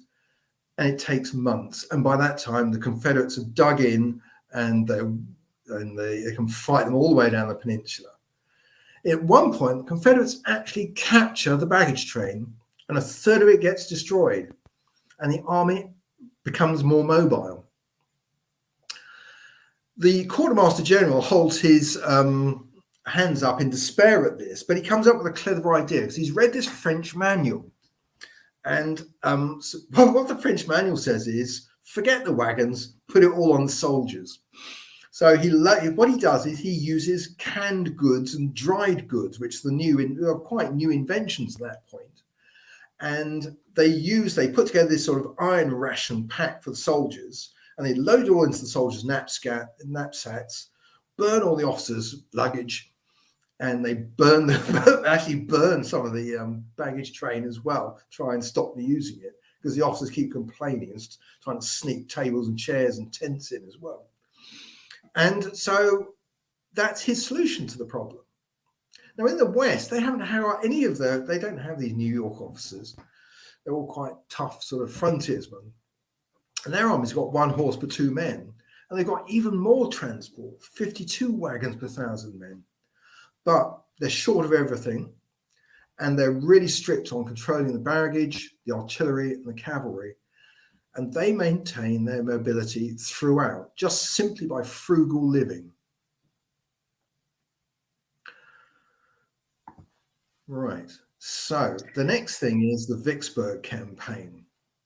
and it takes months. And by that time, the Confederates have dug in, and they can fight them all the way down the peninsula. At one point, the Confederates actually capture the baggage train, and 1/3 of it gets destroyed, and the army becomes more mobile. The Quartermaster General holds his hands up in despair at this, but he comes up with a clever idea because he's read this French manual. And so what the French manual says is, forget the wagons, put it all on the soldiers. So what he does is he uses canned goods and dried goods, which are quite new inventions at that point. And they put together this sort of iron ration pack for the soldiers, and they load it all into the soldiers' knapsacks, burn all the officers' luggage, and they actually burn some of the baggage train as well, try and stop them using it, because the officers keep complaining and trying to sneak tables and chairs and tents in as well. And so that's his solution to the problem. Now, in the West, they don't have these New York officers. They're all quite tough sort of frontiersmen. And their army's got 1 horse per 2 men. And they've got even more transport, 52 wagons per 1,000 men. But they're short of everything. And they're really strict on controlling the baggage, the artillery, and the cavalry. And they maintain their mobility throughout, just simply by frugal living. Right. So the next thing is the Vicksburg campaign.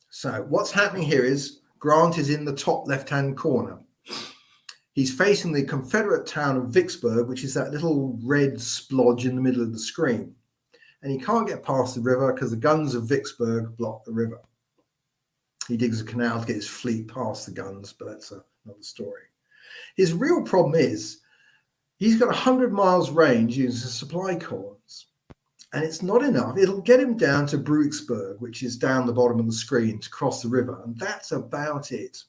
So what's happening here is Grant is in the top left-hand corner. He's facing the Confederate town of Vicksburg, which is that little red splodge in the middle of the screen. And he can't get past the river because the guns of Vicksburg block the river. He digs a canal to get his fleet past the guns, but that's another story. His real problem is he's got 100 miles range using supply columns. And it's not enough. It'll get him down to Bruiksburg, which is down the bottom of the screen, to cross the river. And that's about it.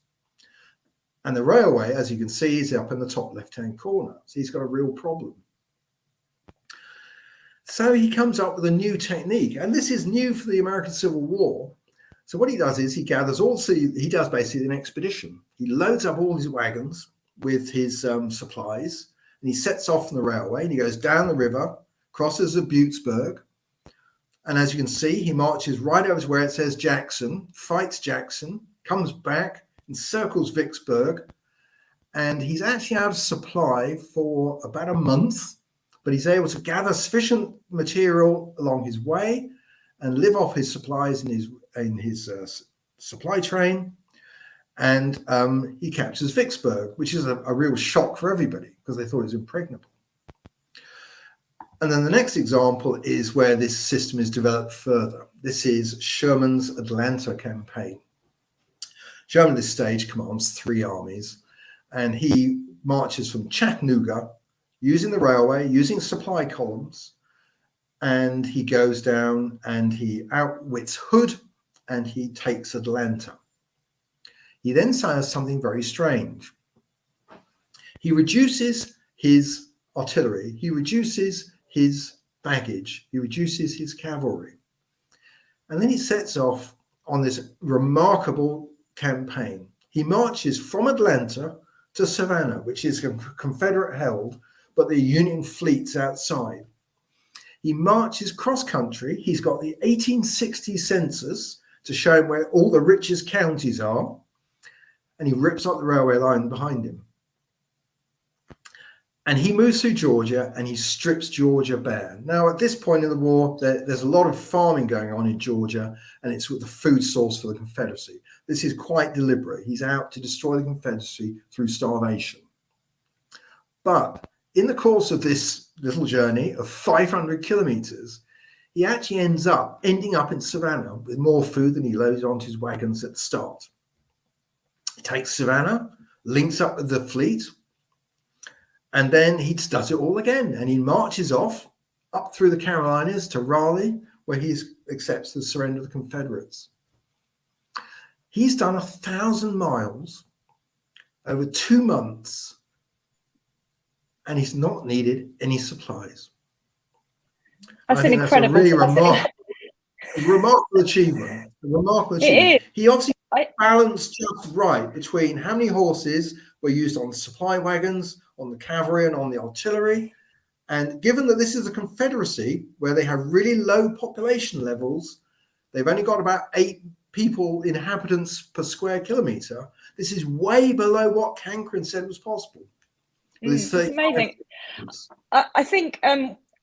And the railway, as you can see, is up in the top left-hand corner. So he's got a real problem. So he comes up with a new technique. And this is new for the American Civil War. So what he does is he gathers he does basically an expedition. He loads up all his wagons with his supplies. And he sets off from the railway and he goes down the river, crosses the Butesburg, and as you can see, he marches right over to where it says Jackson, fights Jackson, comes back, encircles Vicksburg, and he's actually out of supply for about a month, but he's able to gather sufficient material along his way and live off his supplies in his supply train, and he captures Vicksburg, which is a real shock for everybody because they thought it was impregnable. And then the next example is where this system is developed further. This is Sherman's Atlanta campaign. Sherman at this stage commands 3 armies, and he marches from Chattanooga using the railway, using supply columns, and he goes down and he outwits Hood and he takes Atlanta. He then says something very strange. He reduces his artillery, he reduces his baggage, he reduces his cavalry. And then he sets off on this remarkable campaign. He marches from Atlanta to Savannah, which is Confederate held, but the Union fleet's outside. He marches cross country. He's got the 1860 census to show him where all the richest counties are. And he rips up the railway line behind him. And he moves through Georgia and he strips Georgia bare. Now, at this point in the war, there's a lot of farming going on in Georgia, and it's with the food source for the Confederacy. This is quite deliberate. He's out to destroy the Confederacy through starvation. But in the course of this little journey of 500 kilometers, he actually ending up in Savannah with more food than he loaded onto his wagons at the start. He takes Savannah, links up with the fleet, and then he does it all again. And he marches off up through the Carolinas to Raleigh, where he accepts the surrender of the Confederates. He's done 1,000 miles over 2 months, and he's not needed any supplies. That's an incredible. That's a really remarkable achievement. He obviously balanced just right between how many horses were used on the supply wagons, on the cavalry, and on the artillery. And given that this is a Confederacy where they have really low population levels, they've only got about 8 inhabitants per square kilometer. This is way below what Cancran said was possible. It's amazing. I think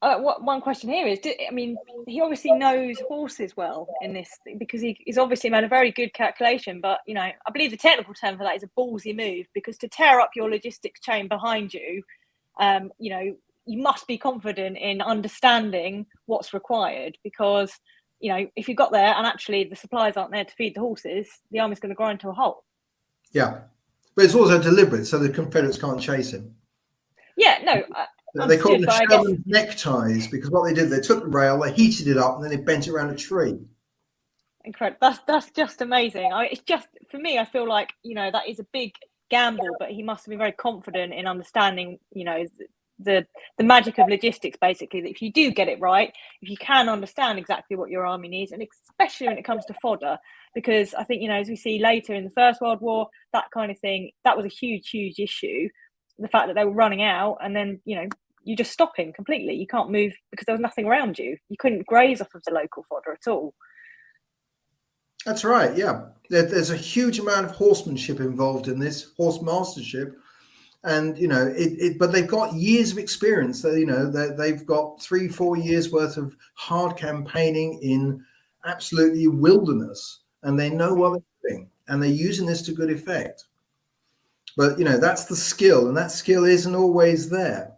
one question here is, he obviously knows horses well in this, because he's obviously made a very good calculation, but, I believe the technical term for that is a ballsy move, because to tear up your logistics chain behind you, you must be confident in understanding what's required, because, if you got there and actually the supplies aren't there to feed the horses, the army's going to grind to a halt. Yeah, but it's also deliberate, so the Confederates can't chase him. Yeah, no. They call them Sherman's neckties, because what they did, they took the rail, they heated it up, and then they bent it around a tree. Incredible. That's just amazing. It's just, for me, I feel like, that is a big gamble, but he must have been very confident in understanding, the magic of logistics, basically, that if you do get it right, if you can understand exactly what your army needs, and especially when it comes to fodder, because I think, as we see later in the First World War, that kind of thing, that was a huge issue. The fact that they were running out, and then you just stopping completely. You can't move because there was nothing around you. You couldn't graze off of the local fodder at all. That's right. Yeah, there's a huge amount of horsemanship involved in this, horse mastership, and but they've got years of experience. So, they've got 3-4 years worth of hard campaigning in absolutely wilderness, and they know what they're doing, and they're using this to good effect. But that's the skill, and that skill isn't always there.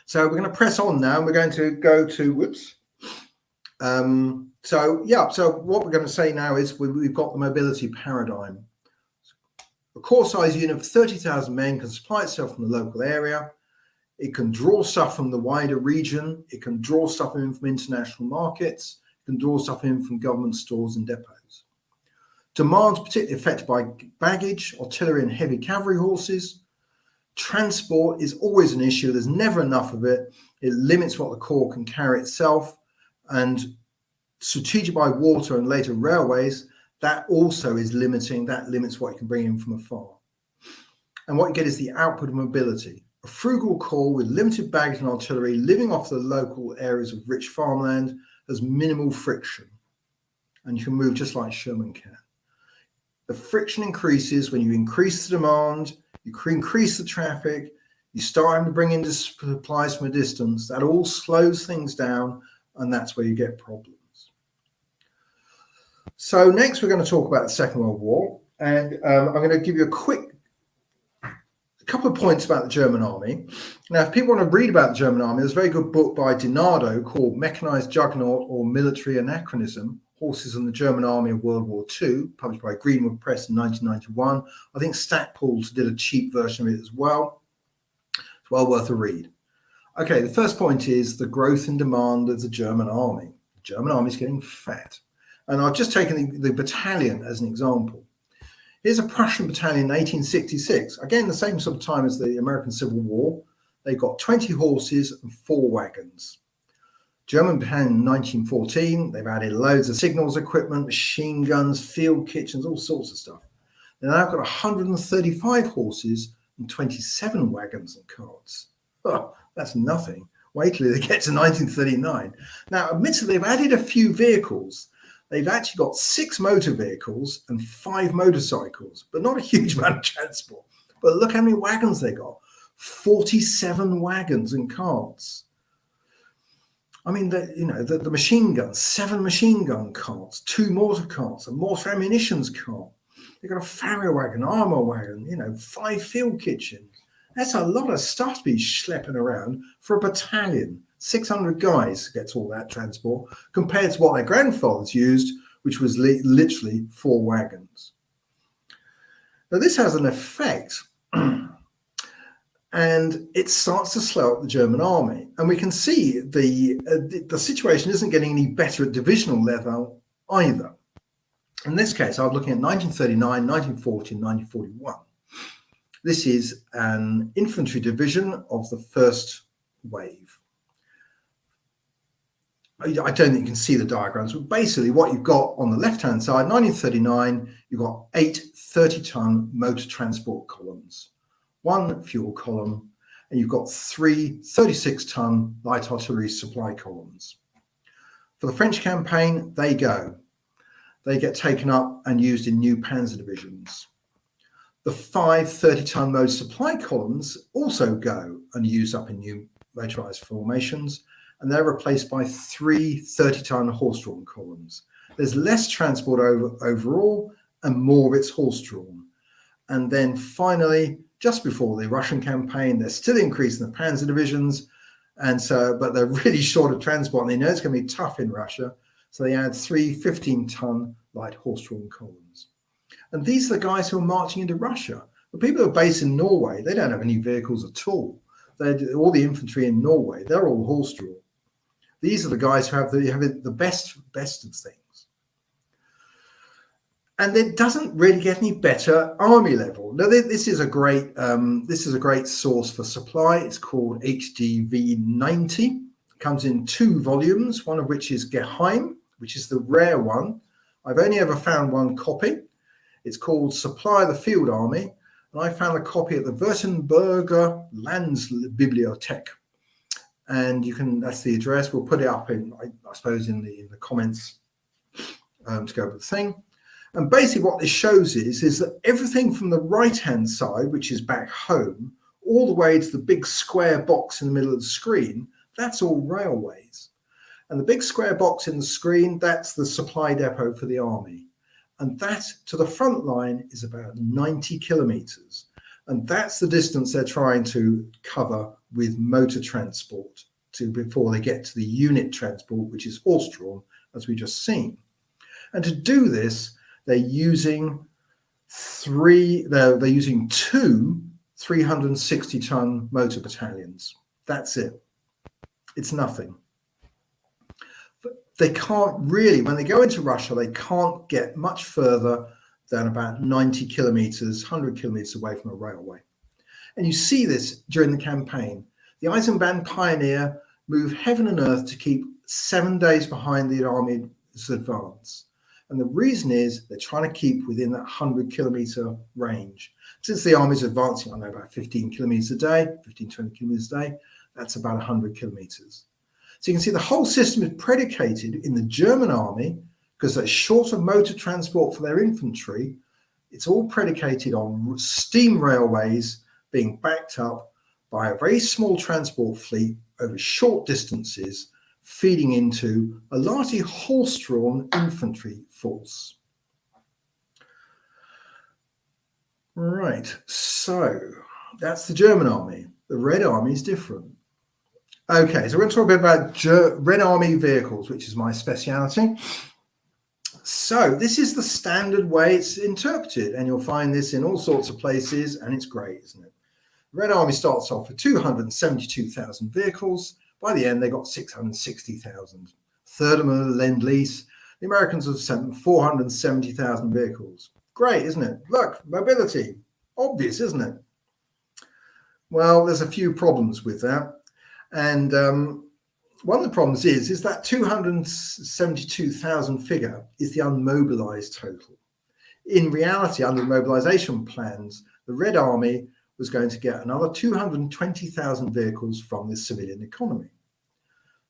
So we're going to press on now, and we're going to go to So what we're going to say now is we've got the mobility paradigm. A core size unit of 30,000 men can supply itself from the local area. It can draw stuff from the wider region. It can draw stuff in from international markets. It can draw stuff in from government stores and depots. Demand's particularly affected by baggage, artillery and heavy cavalry horses. Transport is always an issue. There's never enough of it. It limits what the Corps can carry itself. And strategic by water and later railways, that also is limiting. That limits what you can bring in from afar. And what you get is the output of mobility. A frugal Corps with limited baggage and artillery living off the local areas of rich farmland has minimal friction. And you can move just like Sherman can. The friction increases when you increase the demand, you increase the traffic, you start having to bring in supplies from a distance. That all slows things down, and that's where you get problems. So next we're going to talk about the Second World War, and I'm going to give you a couple of points about the German army. Now, if people want to read about the German army, there's a very good book by Dinardo called Mechanized Juggernaut or Military Anachronism, Horses in the German Army of World War II, published by Greenwood Press in 1991. I think Stackpool's did a cheap version of it as well. It's well worth a read. Okay, the first point is the growth in demand of the German army. The German army is getting fat. And I've just taken the battalion as an example. Here's a Prussian battalion in 1866. Again, the same sort of time as the American Civil War. They've got 20 horses and 4 wagons. German battalion in 1914, they've added loads of signals equipment, machine guns, field kitchens, all sorts of stuff. They've now got 135 horses and 27 wagons and carts. Oh, that's nothing. Wait till they get to 1939. Now, admittedly, they've added a few vehicles. They've actually got 6 motor vehicles and 5 motorcycles, but not a huge amount of transport. But look how many wagons they got. 47 wagons and carts. I mean, the machine guns, 7 machine gun carts, 2 mortar carts, a mortar ammunitions cart. They've got a farrier wagon, armor wagon, 5 field kitchens. That's a lot of stuff to be schlepping around for a battalion. 600 guys gets all that transport compared to what their grandfathers used, which was literally 4 wagons. Now, this has an effect. And it starts to slow up the German army. And we can see the situation isn't getting any better at divisional level either. In this case, I was looking at 1939, 1940, and 1941. This is an infantry division of the first wave. I don't think you can see the diagrams, but basically what you've got on the left-hand side, 1939, you've got 8 30-ton motor transport columns. 1 fuel column, and you've got 3 36-ton light artillery supply columns. For the French campaign, they get taken up and used in new panzer divisions. The 5 30-ton motor supply columns also go and used up in new motorized formations, and they're replaced by 3 30-ton horse-drawn columns. There's less transport overall, and more of it's horse-drawn. And then finally, just before the Russian campaign, they're still increasing the panzer divisions, but they're really short of transport, and they know it's going to be tough in Russia, so they add 3 15-ton light horse-drawn columns. And these are the guys who are marching into Russia. The people who are based in Norway, they don't have any vehicles at all. All the infantry in Norway, they're all horse-drawn. These are the guys who have the best of things. And it doesn't really get any better army level. Now, this is a great source for supply. It's called H.G.W 90. It comes in 2 volumes, one of which is Geheim, which is the rare one. I've only ever found one copy. It's called Supply of the Field Army, and I found a copy at the Württemberger Landsbibliothek. And that's the address. We'll put it up in, I suppose, in the comments to go with the thing. And basically what this shows is that everything from the right-hand side, which is back home, all the way to the big square box in the middle of the screen, that's all railways. And the big square box in the screen, that's the supply depot for the army. And that to the front line is about 90 kilometers. And that's the distance they're trying to cover with motor transport before they get to the unit transport, which is horse-drawn, as we just seen. And to do this, they're using 2 360-ton motor battalions. That's it. It's nothing. But they can't really, when they go into Russia, they can't get much further than about 90 kilometers, 100 kilometers away from a railway. And you see this during the campaign. The Eisenbahn Pioneer move heaven and earth to keep 7 days behind the army's advance. And the reason is they're trying to keep within that 100-kilometer range. Since the army's advancing, I know, about 15 kilometers a day, 15, 20 kilometers a day, that's about 100 kilometers. So you can see the whole system is predicated in the German army, because they're short of motor transport for their infantry. It's all predicated on steam railways being backed up by a very small transport fleet over short distances, feeding into a largely horse-drawn infantry force. Right, so that's the German army. The Red Army is different. Okay, so we're going to talk a bit about Red Army vehicles, which is my speciality. So this is the standard way it's interpreted, and you'll find this in all sorts of places, and it's great, isn't it? Red Army starts off with 272,000 vehicles. By the end, they got 660,000. Third of them are Lend-Lease. The Americans have sent 470,000 vehicles. Great, isn't it? Look, mobility. Obvious, isn't it? Well, there's a few problems with that. And one of the problems is that 272,000 figure is the unmobilized total. In reality, under the mobilization plans, the Red Army was going to get another 220,000 vehicles from the civilian economy.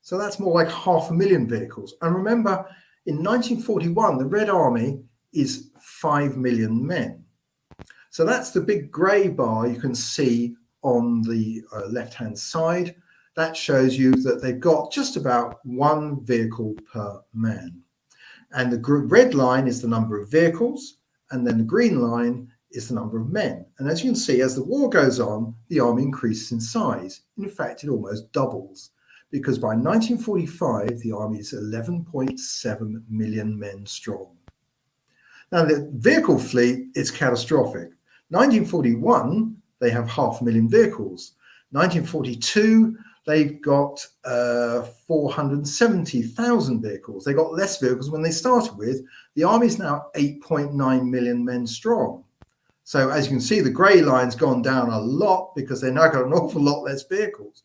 So that's more like 500,000 vehicles. And remember, in 1941, the Red Army is 5 million men. So that's the big grey bar you can see on the left-hand side. That shows you that they've got just about 1 vehicle per man. And the red line is the number of vehicles, and then the green line is the number of men. And as you can see, as the war goes on, the army increases in size. In fact, it almost doubles, because by 1945, the army is 11.7 million men strong. Now, the vehicle fleet is catastrophic. 1941, they have 500,000 vehicles. 1942, they've got 470,000 vehicles. They got less vehicles when they started with. The army is now 8.9 million men strong. So as you can see, the grey line's gone down a lot because they've now got an awful lot less vehicles.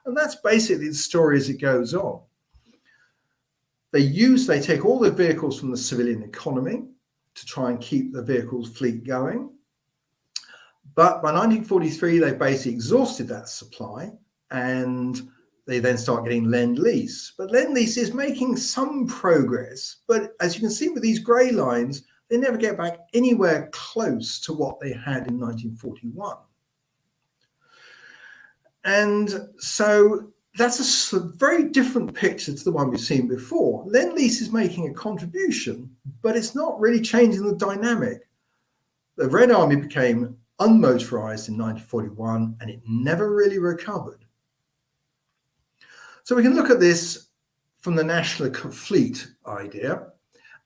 And that's basically the story as it goes on. They take all the vehicles from the civilian economy to try and keep the vehicles fleet going. But by 1943, they basically exhausted that supply, and they then start getting Lend-Lease. But Lend-Lease is making some progress. But as you can see with these grey lines, they never get back anywhere close to what they had in 1941. And so that's a very different picture to the one we've seen before. Lend-Lease is making a contribution, but it's not really changing the dynamic. The Red Army became unmotorized in 1941, and it never really recovered. So we can look at this from the national fleet idea.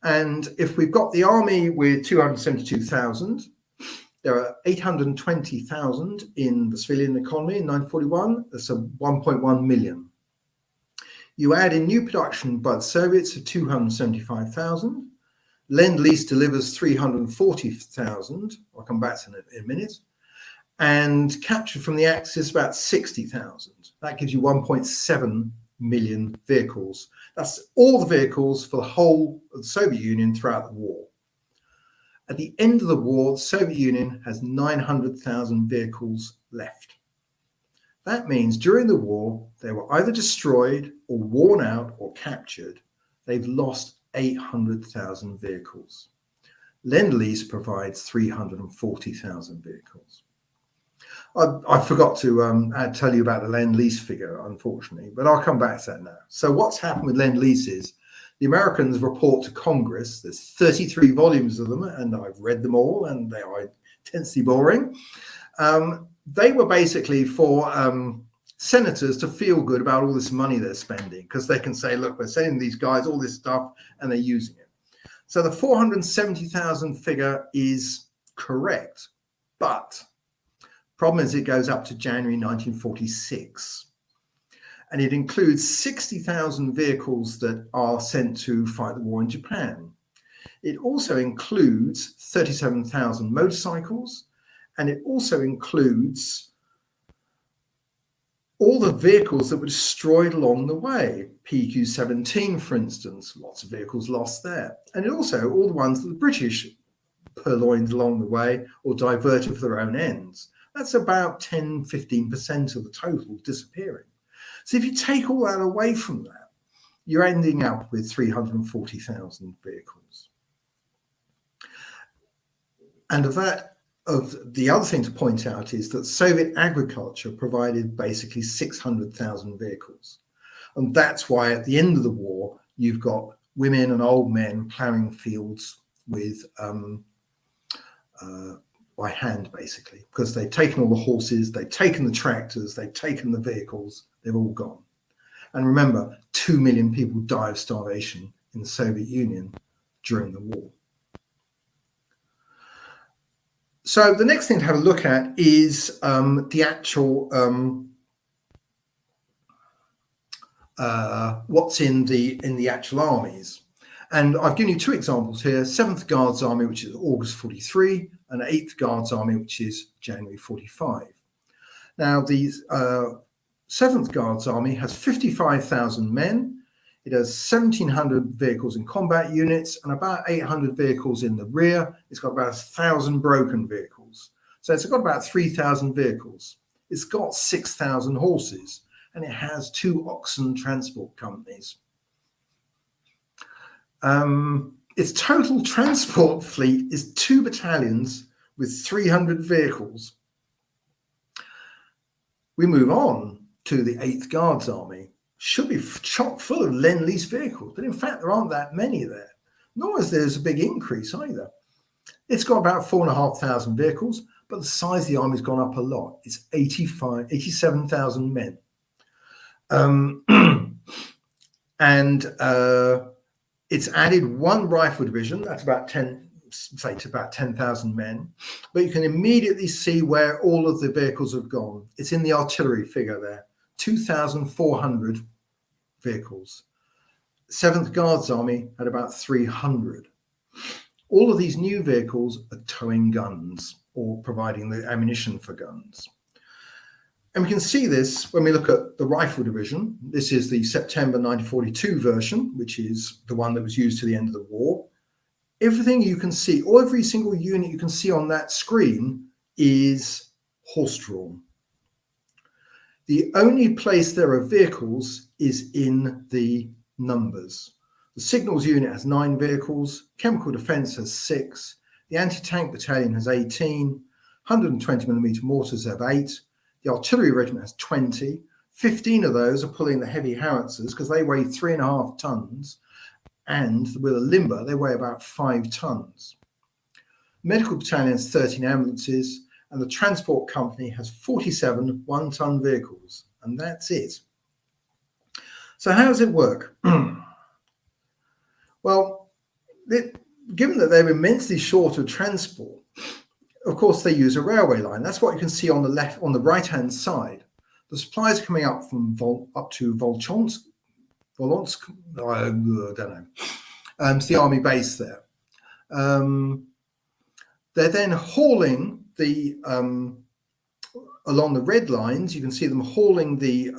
And if we've got the army with 272,000, there are 820,000 in the civilian economy in 1941. That's a 1.1 million. You add in new production by the Soviets of 275,000. Lend-Lease delivers 340,000. I'll come back to that in a minute. And captured from the Axis about 60,000. That gives you 1.7 million vehicles. That's all the vehicles for the whole of the Soviet Union throughout the war. At the end of the war, the Soviet Union has 900,000 vehicles left. That means during the war, they were either destroyed or worn out or captured. They've lost 800,000 vehicles. Lend-Lease provides 340,000 vehicles. I forgot to tell you about the Lend-Lease figure, unfortunately, but I'll come back to that now. So what's happened with Lend-Lease is the Americans report to Congress. There's 33 volumes of them, and I've read them all, and they are intensely boring. They were basically for senators to feel good about all this money they're spending, because they can say, look, we're sending these guys all this stuff, and they're using it. So the 470,000 figure is correct, but problem is it goes up to January 1946, and it includes 60,000 vehicles that are sent to fight the war in Japan. It also includes 37,000 motorcycles, and it also includes all the vehicles that were destroyed along the way. PQ-17, for instance, lots of vehicles lost there. And it also all the ones that the British purloined along the way or diverted for their own ends. That's about 10-15% of the total disappearing. So if you take all that away from that, you're ending up with 340,000 vehicles. And of the other thing to point out is that Soviet agriculture provided basically 600,000 vehicles. And that's why at the end of the war, you've got women and old men ploughing fields with by hand, basically, because they've taken all the horses, they've taken the tractors, they've taken the vehicles, they've all gone. And remember, 2 million people die of starvation in the Soviet Union during the war. So the next thing to have a look at is the actual what's in the actual armies. And I've given you two examples here: 7th Guards Army, which is August 43, and 8th Guards Army, which is January 45. Now, the 7th Guards Army has 55,000 men. It has 1,700 vehicles in combat units and about 800 vehicles in the rear. It's got about 1,000 broken vehicles. So it's got about 3,000 vehicles. It's got 6,000 horses, and it has 2 oxen transport companies. Its total transport fleet is 2 battalions with 300 vehicles. We move on to the 8th Guards Army. Should be chock full of Lend-Lease vehicles, but in fact there aren't that many there, nor is there's a big increase either. It's got about 4,500 vehicles, but the size of the army's gone up a lot. It's 87,000 men. It's added 1 rifle division, that's about 10,000 men, but you can immediately see where all of the vehicles have gone. It's in the artillery figure there, 2,400 vehicles. 7th Guards Army had about 300. All of these new vehicles are towing guns or providing the ammunition for guns. And we can see this when we look at the rifle division. This is the September 1942 version, which is the one that was used to the end of the war. Everything you can see, or every single unit you can see on that screen is horse-drawn. The only place there are vehicles is in the numbers. The signals unit has 9 vehicles, chemical defence has 6, the anti-tank battalion has 18, 120mm mortars have 8, the artillery regiment has 20, 15 of those are pulling the heavy howitzers because they weigh 3.5 tons, and with a limber they weigh about 5 tons. Medical battalion has 13 ambulances, and the transport company has 47 one-ton vehicles, and that's it. So how does it work? Well, given that they're immensely short of transport, of course they use a railway line. That's what you can see on the left, on the right-hand side. The supplies are coming up from up to Volchonsk, I don't know. It's the army base there. They're then hauling the along the red lines. You can see them hauling the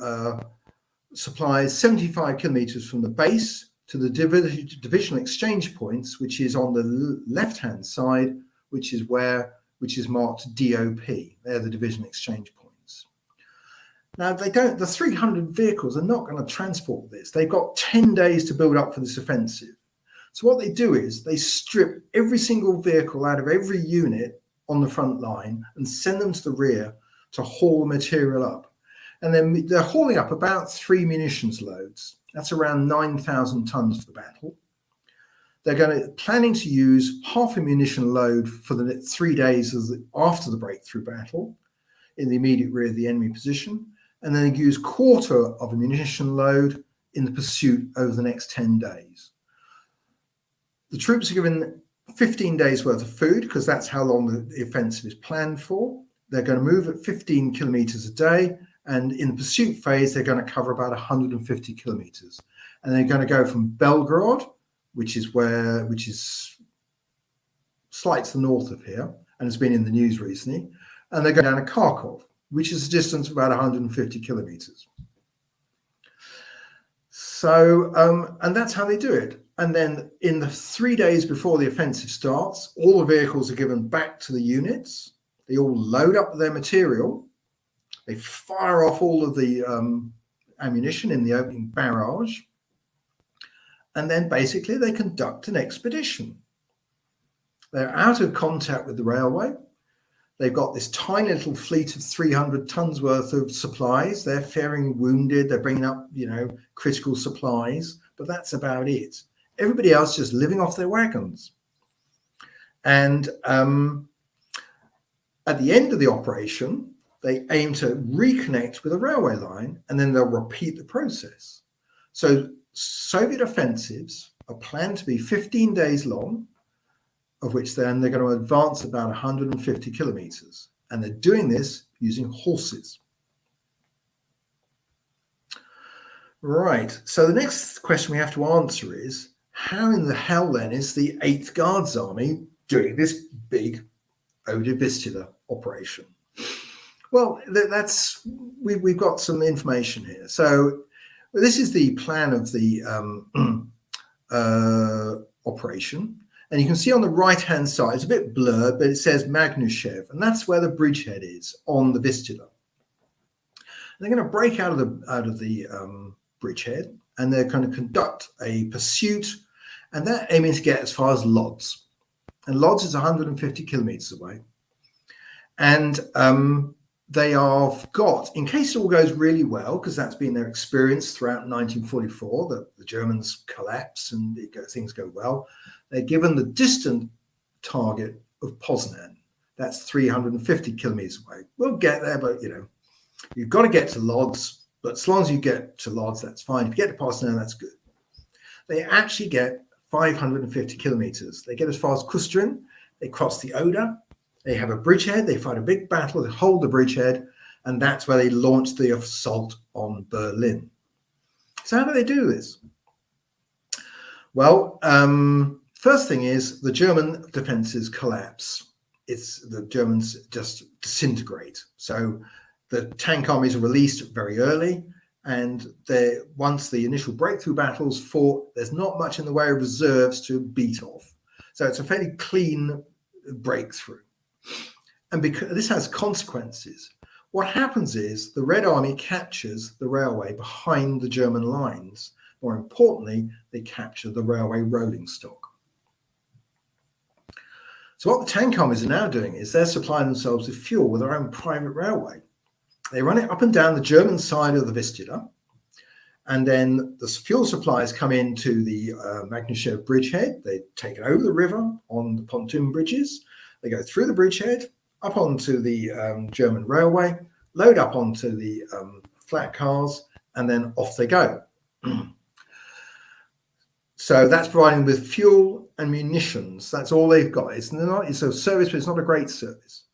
supplies 75 kilometers from the base to the divisional exchange points, which is on the left-hand side, which is marked DOP. They're the division exchange points. Now the 300 vehicles are not going to transport this. They've got 10 days to build up for this offensive. So what they do is they strip every single vehicle out of every unit on the front line and send them to the rear to haul the material up. And then they're hauling up about 3 munitions loads. That's around 9,000 tons for the battle. They're planning to use half a munition load for the 3 days after the breakthrough battle in the immediate rear of the enemy position, and then they use quarter of a munition load in the pursuit over the next 10 days. The troops are given 15 days worth of food because that's how long the offensive is planned for. They're going to move at 15 kilometers a day, and in the pursuit phase, they're going to cover about 150 kilometers. And they're going to go from Belgorod, which is slightly to the north of here, and has been in the news recently, and they're going down to Kharkov, which is a distance of about 150 kilometers. So, and that's how they do it. And then in the 3 days before the offensive starts, all the vehicles are given back to the units. They all load up their material. They fire off all of the ammunition in the opening barrage. And then basically they conduct an expedition. They're out of contact with the railway. They've got this tiny little fleet of 300 tons worth of supplies. They're ferrying wounded. They're bringing up, critical supplies, but that's about it. Everybody else just living off their wagons. And at the end of the operation, they aim to reconnect with a railway line, and then they'll repeat the process. So Soviet offensives are planned to be 15 days long, of which then they're going to advance about 150 kilometers. And they're doing this using horses. Right. So the next question we have to answer is, how in the hell then is the 8th Guards Army doing this big Ode Vistula operation? Well, we've got some information here. So this is the plan of the operation. And you can see on the right-hand side, it's a bit blurred, but it says Magnushev, and that's where the bridgehead is on the Vistula. They're going to break out of the bridgehead, and they're going to conduct a pursuit, and they're aiming to get as far as Lodz. And Lodz is 150 kilometers away. And they have got, in case it all goes really well, because that's been their experience throughout 1944, that the Germans collapse and things go well, they're given the distant target of Poznan. That's 350 kilometers away. We'll get there, but you've got to get to Lodz. But as long as you get to Lodz, that's fine. If you get to Poznan, that's good. They actually get 550 kilometers. They get as far as Kustrin. They cross the Oder. They have a bridgehead. They fight a big battle. They hold the bridgehead. And that's where they launch the assault on Berlin. So how do they do this? Well, first thing is the German defenses collapse. The Germans just disintegrate. So the tank armies are released very early, and once the initial breakthrough battles fought, there's not much in the way of reserves to beat off. So it's a fairly clean breakthrough. And because this has consequences, what happens is the Red Army captures the railway behind the German lines. More importantly, they capture the railway rolling stock. So what the tank armies are now doing is they're supplying themselves with fuel with their own private railway. They run it up and down the German side of the Vistula, and then the fuel supplies come into the Magnushev bridgehead. They take it over the river on the pontoon bridges. They go through the bridgehead, up onto the German railway, load up onto the flat cars, and then off they go. So that's providing with fuel and munitions. That's all they've got. It's a service, but it's not a great service.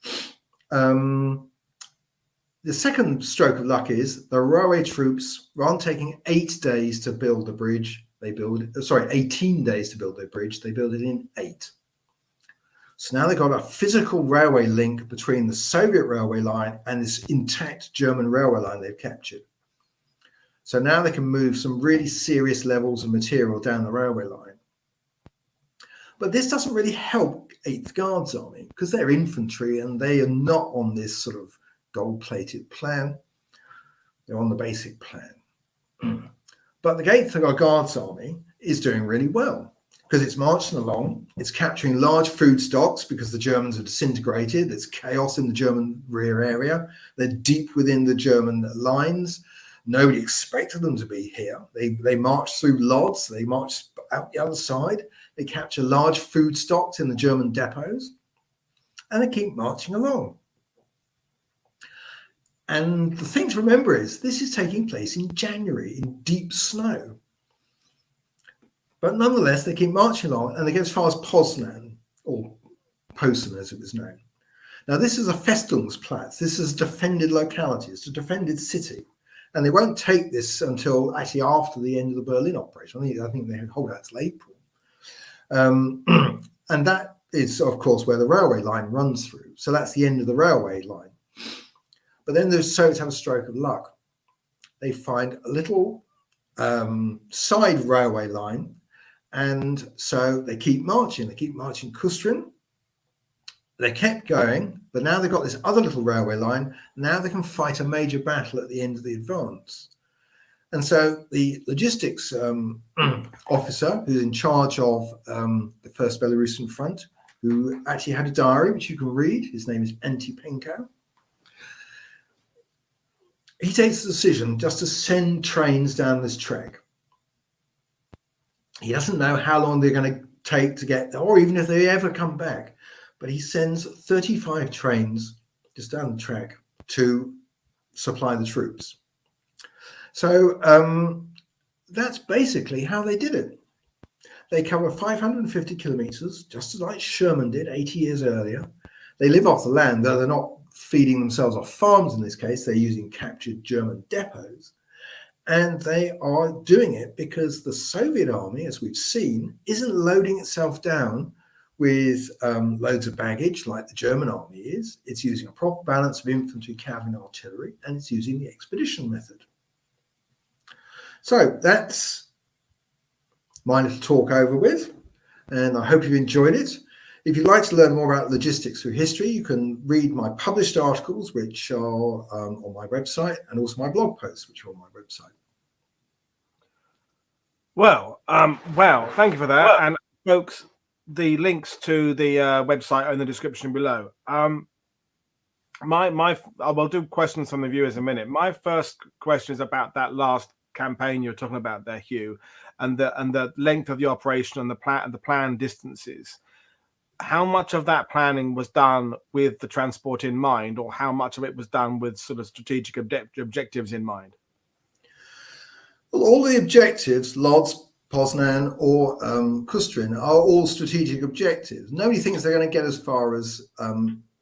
The second stroke of luck is the railway troops, rather than taking 8 days to build a bridge, 18 days to build their bridge, they build it in 8. So now they've got a physical railway link between the Soviet railway line and this intact German railway line they've captured. So now they can move some really serious levels of material down the railway line. But this doesn't really help 8th Guards Army because they're infantry and they are not on this sort of gold-plated plan. They're on the basic plan. But the 8th Guards Army is doing really well because it's marching along. It's capturing large food stocks because the Germans are disintegrated. There's chaos in the German rear area. They're deep within the German lines. Nobody expected them to be here. They march through Lodz. They march out the other side. They capture large food stocks in the German depots. And they keep marching along. And the thing to remember is this is taking place in January in deep snow. But nonetheless, they keep marching along and they get as far as Poznan, or Posen as it was known. Now, this is a Festungsplatz. This is a defended locality. It's a defended city. And they won't take this until actually after the end of the Berlin operation. I think they hold out till April. And that is, of course, where the railway line runs through. So that's the end of the railway line. But then the Soviets have a stroke of luck. They find a little side railway line. And so they keep marching. They keep marching Kustrin. They kept going, but now they've got this other little railway line. Now they can fight a major battle at the end of the advance. And so the logistics officer who's in charge of the First Belarusian Front, who actually had a diary, which you can read, his name is Antipenko. He takes the decision just to send trains down this trek. He doesn't know how long they're going to take to get there, or even if they ever come back. But he sends 35 trains just down the track to supply the troops. So that's basically how they did it. They cover 550 kilometers, just as like Sherman did 80 years earlier. They live off the land, though they're not feeding themselves off farms in this case. They're using captured German depots. And they are doing it because the Soviet army, as we've seen, isn't loading itself down with loads of baggage like the German army is. It's using a proper balance of infantry, cavalry, and artillery, and it's using the expedition method. So that's my little talk over with, and I hope you've enjoyed it. If you'd like to learn more about logistics through history, you can read my published articles, which are on my website, and also my blog posts, which are on my website. Well, thank you for that. And folks, the links to the website are in the description below. I will do questions from the viewers in a minute. My first question is about that last campaign you're talking about there, Hugh, and the length of the operation and the planned distances. How much of that planning was done with the transport in mind, or how much of it was done with sort of strategic objectives in mind? Well, all the objectives, Lodz, Poznan, or Kustrin, are all strategic objectives. Nobody thinks they're going to get as far as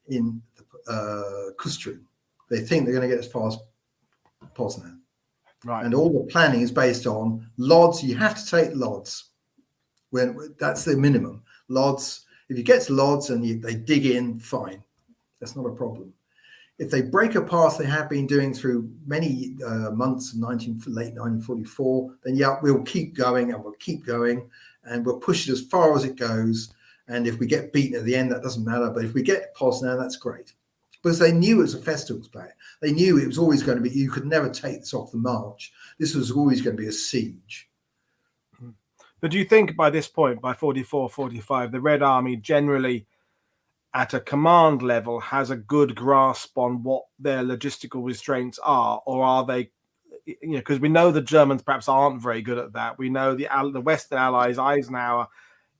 in Kustrin. They think they're going to get as far as Poznan. Right. And all the planning is based on Lodz. You have to take Lodz. That's the minimum. Lodz, if you get to Lodz and they dig in, fine. That's not a problem. If they break a path they have been doing through many months of late 1944, then yeah, we'll keep going and we'll keep going and we'll push it as far as it goes. And if we get beaten at the end, that doesn't matter. But if we get Poznan, that's great. Because they knew it was a Festungsplay. They knew it was always going to be, you could never take this off the march. This was always going to be a siege. But do you think by this point, by 44, 45, the Red Army generally at a command level has a good grasp on what their logistical restraints are, or are they, because we know the Germans perhaps aren't very good at that. We know the Western Allies, Eisenhower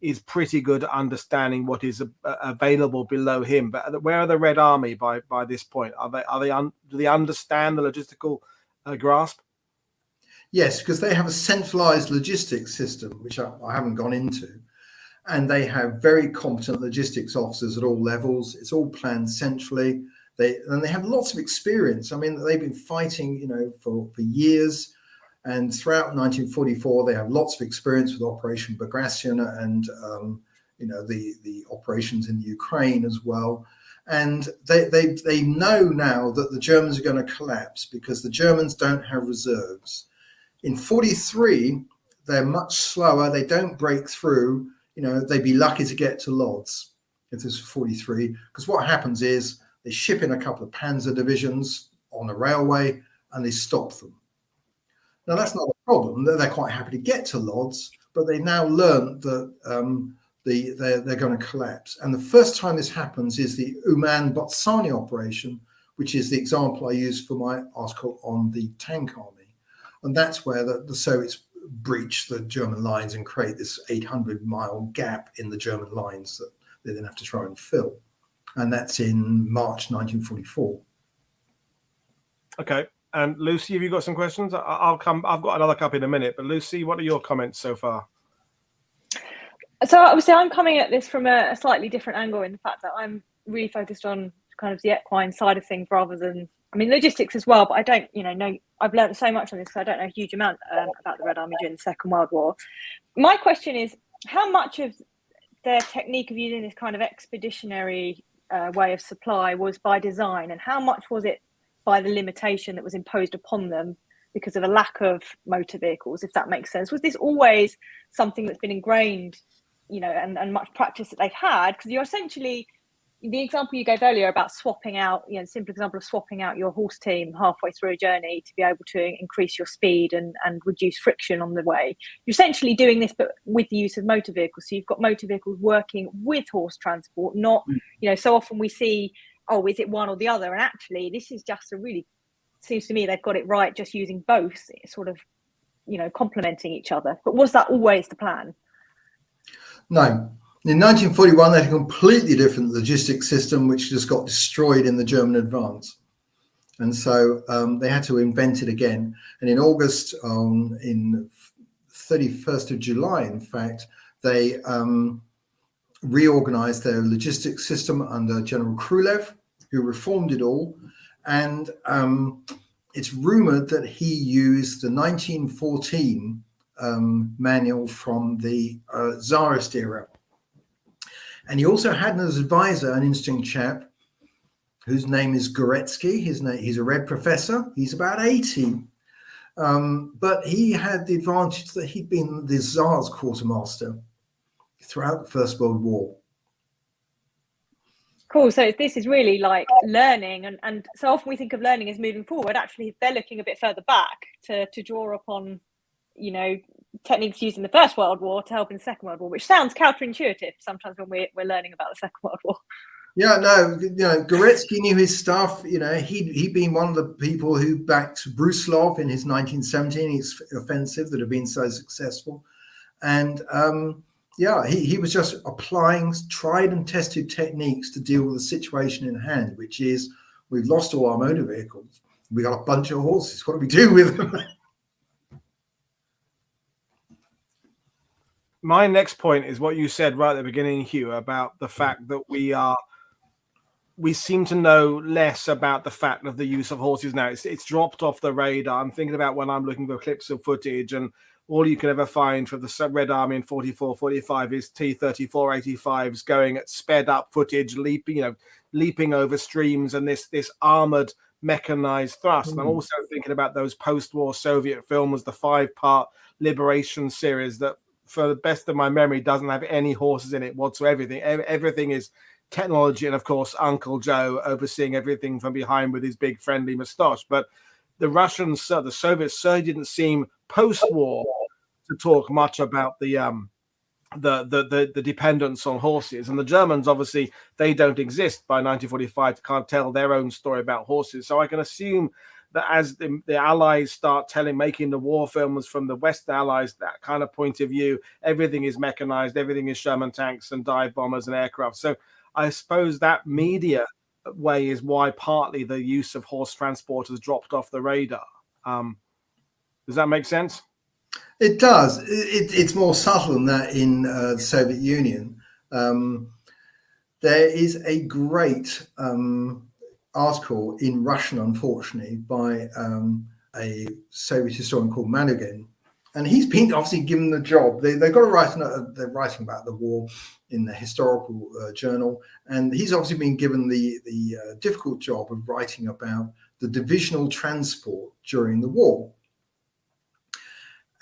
is pretty good at understanding what is available below him. But where are the Red Army by this point? Do they understand the logistical grasp? Yes, because they have a centralized logistics system, which I haven't gone into. And they have very competent logistics officers at all levels. It's all planned centrally. They have lots of experience. I mean, they've been fighting, for years. And throughout 1944, they have lots of experience with Operation Bagration and the operations in Ukraine as well. And they know now that the Germans are going to collapse because the Germans don't have reserves. In 43, they're much slower. They don't break through. They'd be lucky to get to Lodz if this was 43, because what happens is they ship in a couple of panzer divisions on a railway and they stop them. Now, that's not a problem. They're quite happy to get to Lodz, but they now learned that they're going to collapse. And the first time this happens is the Uman-Botsani operation, which is the example I used for my article on the tank army. And that's where the Soviets breach the German lines and create this 800-mile gap in the German lines that they then have to try and fill. And that's in March 1944. Okay. And Lucy, have you got some questions? I've got another couple in a minute, but Lucy, what are your comments so far? So obviously I'm coming at this from a slightly different angle, in the fact that I'm really focused on kind of the equine side of things rather than, logistics as well, but I don't, know, I've learned so much on this, so I don't know a huge amount about the Red Army during the Second World War. My question is, how much of their technique of using this kind of expeditionary way of supply was by design, and how much was it by the limitation that was imposed upon them because of a lack of motor vehicles, if that makes sense? Was this always something that's been ingrained, and much practice that they've had? Because you're essentially, the example you gave earlier about swapping out, the simple example of swapping out your horse team halfway through a journey to be able to increase your speed and reduce friction on the way. You're essentially doing this, but with the use of motor vehicles. So you've got motor vehicles working with horse transport, not, so often we see, oh, is it one or the other? And actually, this is just seems to me they've got it right, just using both, sort of, complementing each other. But was that always the plan? No. In 1941, they had a completely different logistics system, which just got destroyed in the German advance. And so they had to invent it again. And in August, in 31st of July, in fact, they reorganized their logistics system under General Krylev, who reformed it all. And it's rumored that he used the 1914 manual from the Tsarist era. And he also had as advisor an interesting chap whose name is Goretsky. He's a Red professor. He's about 80. But he had the advantage that he'd been the Tsar's quartermaster throughout the First World War. Cool. So this is really like learning. And so often we think of learning as moving forward. Actually, they're looking a bit further back to draw upon, techniques used in the First World War to help in the Second World War, which sounds counterintuitive sometimes when we're learning about the Second World War. Yeah, no, Goretsky knew his stuff. He'd been one of the people who backed Brusilov in his 1917 offensive that had been so successful. And he was just applying tried and tested techniques to deal with the situation in hand, which is, we've lost all our motor vehicles. We got a bunch of horses. What do we do with them? My next point is what you said right at the beginning, Hugh, about the fact that we seem to know less about the fact of the use of horses now. It's dropped off the radar. I'm thinking about when I'm looking for clips of footage, and all you can ever find for the Red Army in 44, 45 is T-34 85s going at sped up footage, leaping over streams, and this armored mechanized thrust. And I'm also thinking about those post-war Soviet films, the 5-part Liberation series that, for the best of my memory, doesn't have any horses in it whatsoever. Everything is technology, and of course Uncle Joe overseeing everything from behind with his big friendly moustache. But the Russians, the Soviets, certainly didn't seem post-war to talk much about the dependence on horses. And the Germans, obviously, they don't exist by 1945 to can't tell their own story about horses. So I can assume that as the Allies start making the war films from the West Allies, that kind of point of view, everything is mechanized, everything is Sherman tanks and dive bombers and aircraft. So I suppose that media way is why partly the use of horse transport has dropped off the radar. Does that make sense? It does. It's more subtle than that in the Soviet Union. There is a great article in Russian, unfortunately, by a Soviet historian called Manugin. And he's been obviously given the job. They've got to write. They're writing about the war in the historical journal, and he's obviously been given the difficult job of writing about the divisional transport during the war.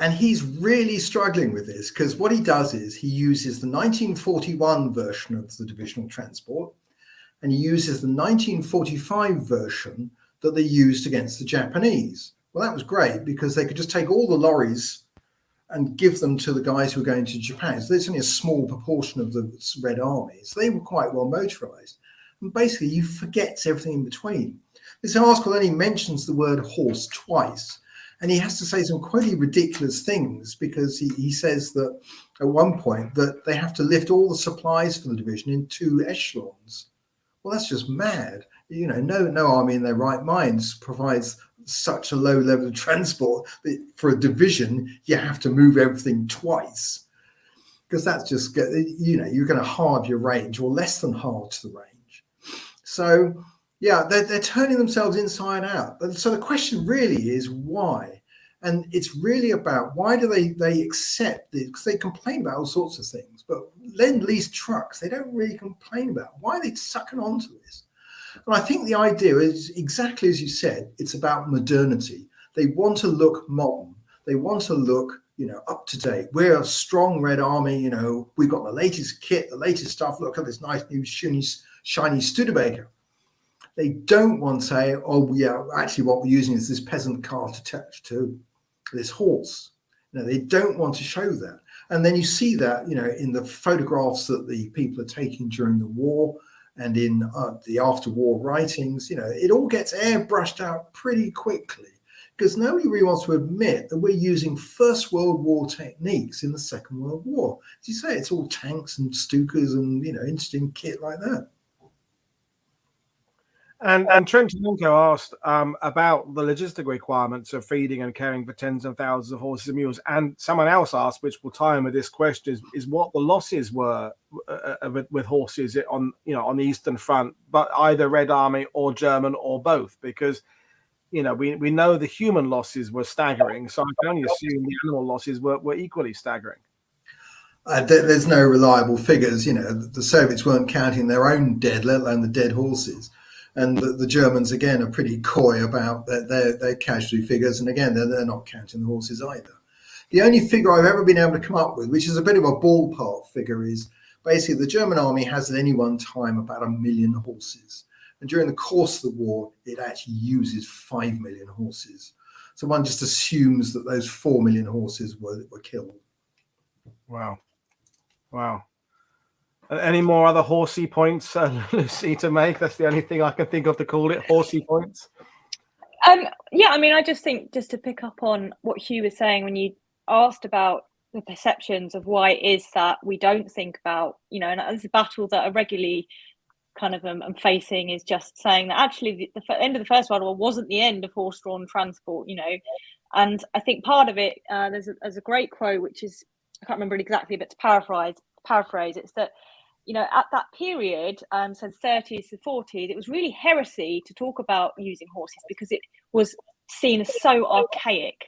And he's really struggling with this, because what he does is he uses the 1941 version of the divisional transport, and he uses the 1945 version that they used against the Japanese. Well, that was great, because they could just take all the lorries and give them to the guys who were going to Japan. So there's only a small proportion of the Red Army. So they were quite well motorized. And basically, you forget everything in between. This article only mentions the word horse twice. And he has to say some quite ridiculous things, because he says that at one point that they have to lift all the supplies for the division in 2 echelons. Well, that's just mad. You know, no army in their right minds provides such a low level of transport that for a division you have to move everything twice, because that's just, you know, you're going to halve your range, or less than halve the range. So yeah, they're turning themselves inside out. So the question really is why? And it's really about why do they accept this? Because they complain about all sorts of things, but Lend-Lease trucks, they don't really complain about. Why are they sucking onto this? And I think the idea is exactly as you said, it's about modernity. They want to look modern. They want to look, you know, up to date. We're a strong Red Army, you know, we've got the latest kit, the latest stuff. Look at this nice new shiny Studebaker. They don't want to say, oh, yeah, actually what we're using is this peasant cart attached to this horse. You know, they don't want to show that. And then you see that, you know, in the photographs that the people are taking during the war and in the after-war writings. You know, it all gets airbrushed out pretty quickly, because nobody really wants to admit that we're using First World War techniques in the Second World War. As you say, it's all tanks and Stukas and, you know, interesting kit like that. And Trentonenko asked about the logistic requirements of feeding and caring for tens of thousands of horses and mules. And someone else asked, which will tie in with this question, is what the losses were with horses on, you know, on the Eastern Front, but either Red Army or German or both, because, you know, we know the human losses were staggering, so I can only assume the animal losses were equally staggering. There's no reliable figures. You know, the Soviets weren't counting their own dead, let alone the dead horses. And the Germans, again, are pretty coy about their casualty figures. And again, they're not counting the horses either. The only figure I've ever been able to come up with, which is a bit of a ballpark figure, is basically the German army has at any one time about 1 million horses. And during the course of the war, it actually uses 5 million horses. So one just assumes that those 4 million horses were killed. Wow. Wow. Any more other horsey points, Lucy, to make? That's the only thing I can think of to call it, horsey points. Yeah, I mean, I just think, just to pick up on what Hugh was saying when you asked about the perceptions of why it is that we don't think about, you know, and it's a battle that I regularly kind of am facing, is just saying that actually the end of the First World War wasn't the end of horse-drawn transport, you know. And I think part of it, there's a great quote, which is, I can't remember it exactly, but to paraphrase, it's that, you know, at that period, so 30s to 40s, it was really heresy to talk about using horses, because it was seen as so archaic.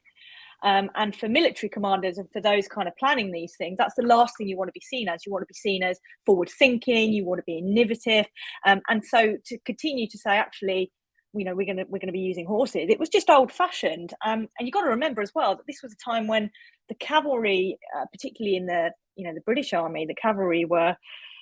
And for military commanders and for those kind of planning these things, that's the last thing you want to be seen as. You want to be seen as forward thinking, you want to be innovative. And so to continue to say, actually, you know, we're going to be using horses, it was just old fashioned. And you've got to remember as well that this was a time when the cavalry, particularly in the British Army, the cavalry were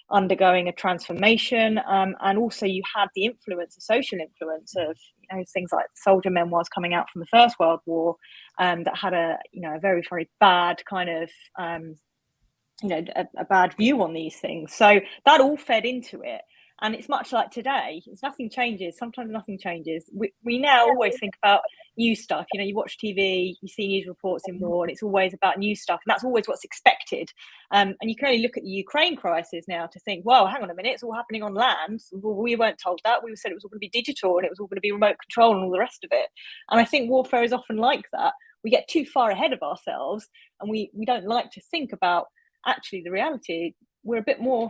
undergoing a transformation, and also you had the social influence of, you know, things like soldier memoirs coming out from the First World War, that had a very, very bad kind of a bad view on these things. So that all fed into it. And it's much like today. It's nothing changes. Sometimes nothing changes. We now always think about new stuff. You know, you watch TV, you see news reports in war, and it's always about new stuff. And that's always what's expected. And you can only look at the Ukraine crisis now to think, well, hang on a minute, it's all happening on land. Well, we weren't told that. We said it was all going to be digital and it was all going to be remote control and all the rest of it. And I think warfare is often like that. We get too far ahead of ourselves, and we don't like to think about actually the reality. We're a bit more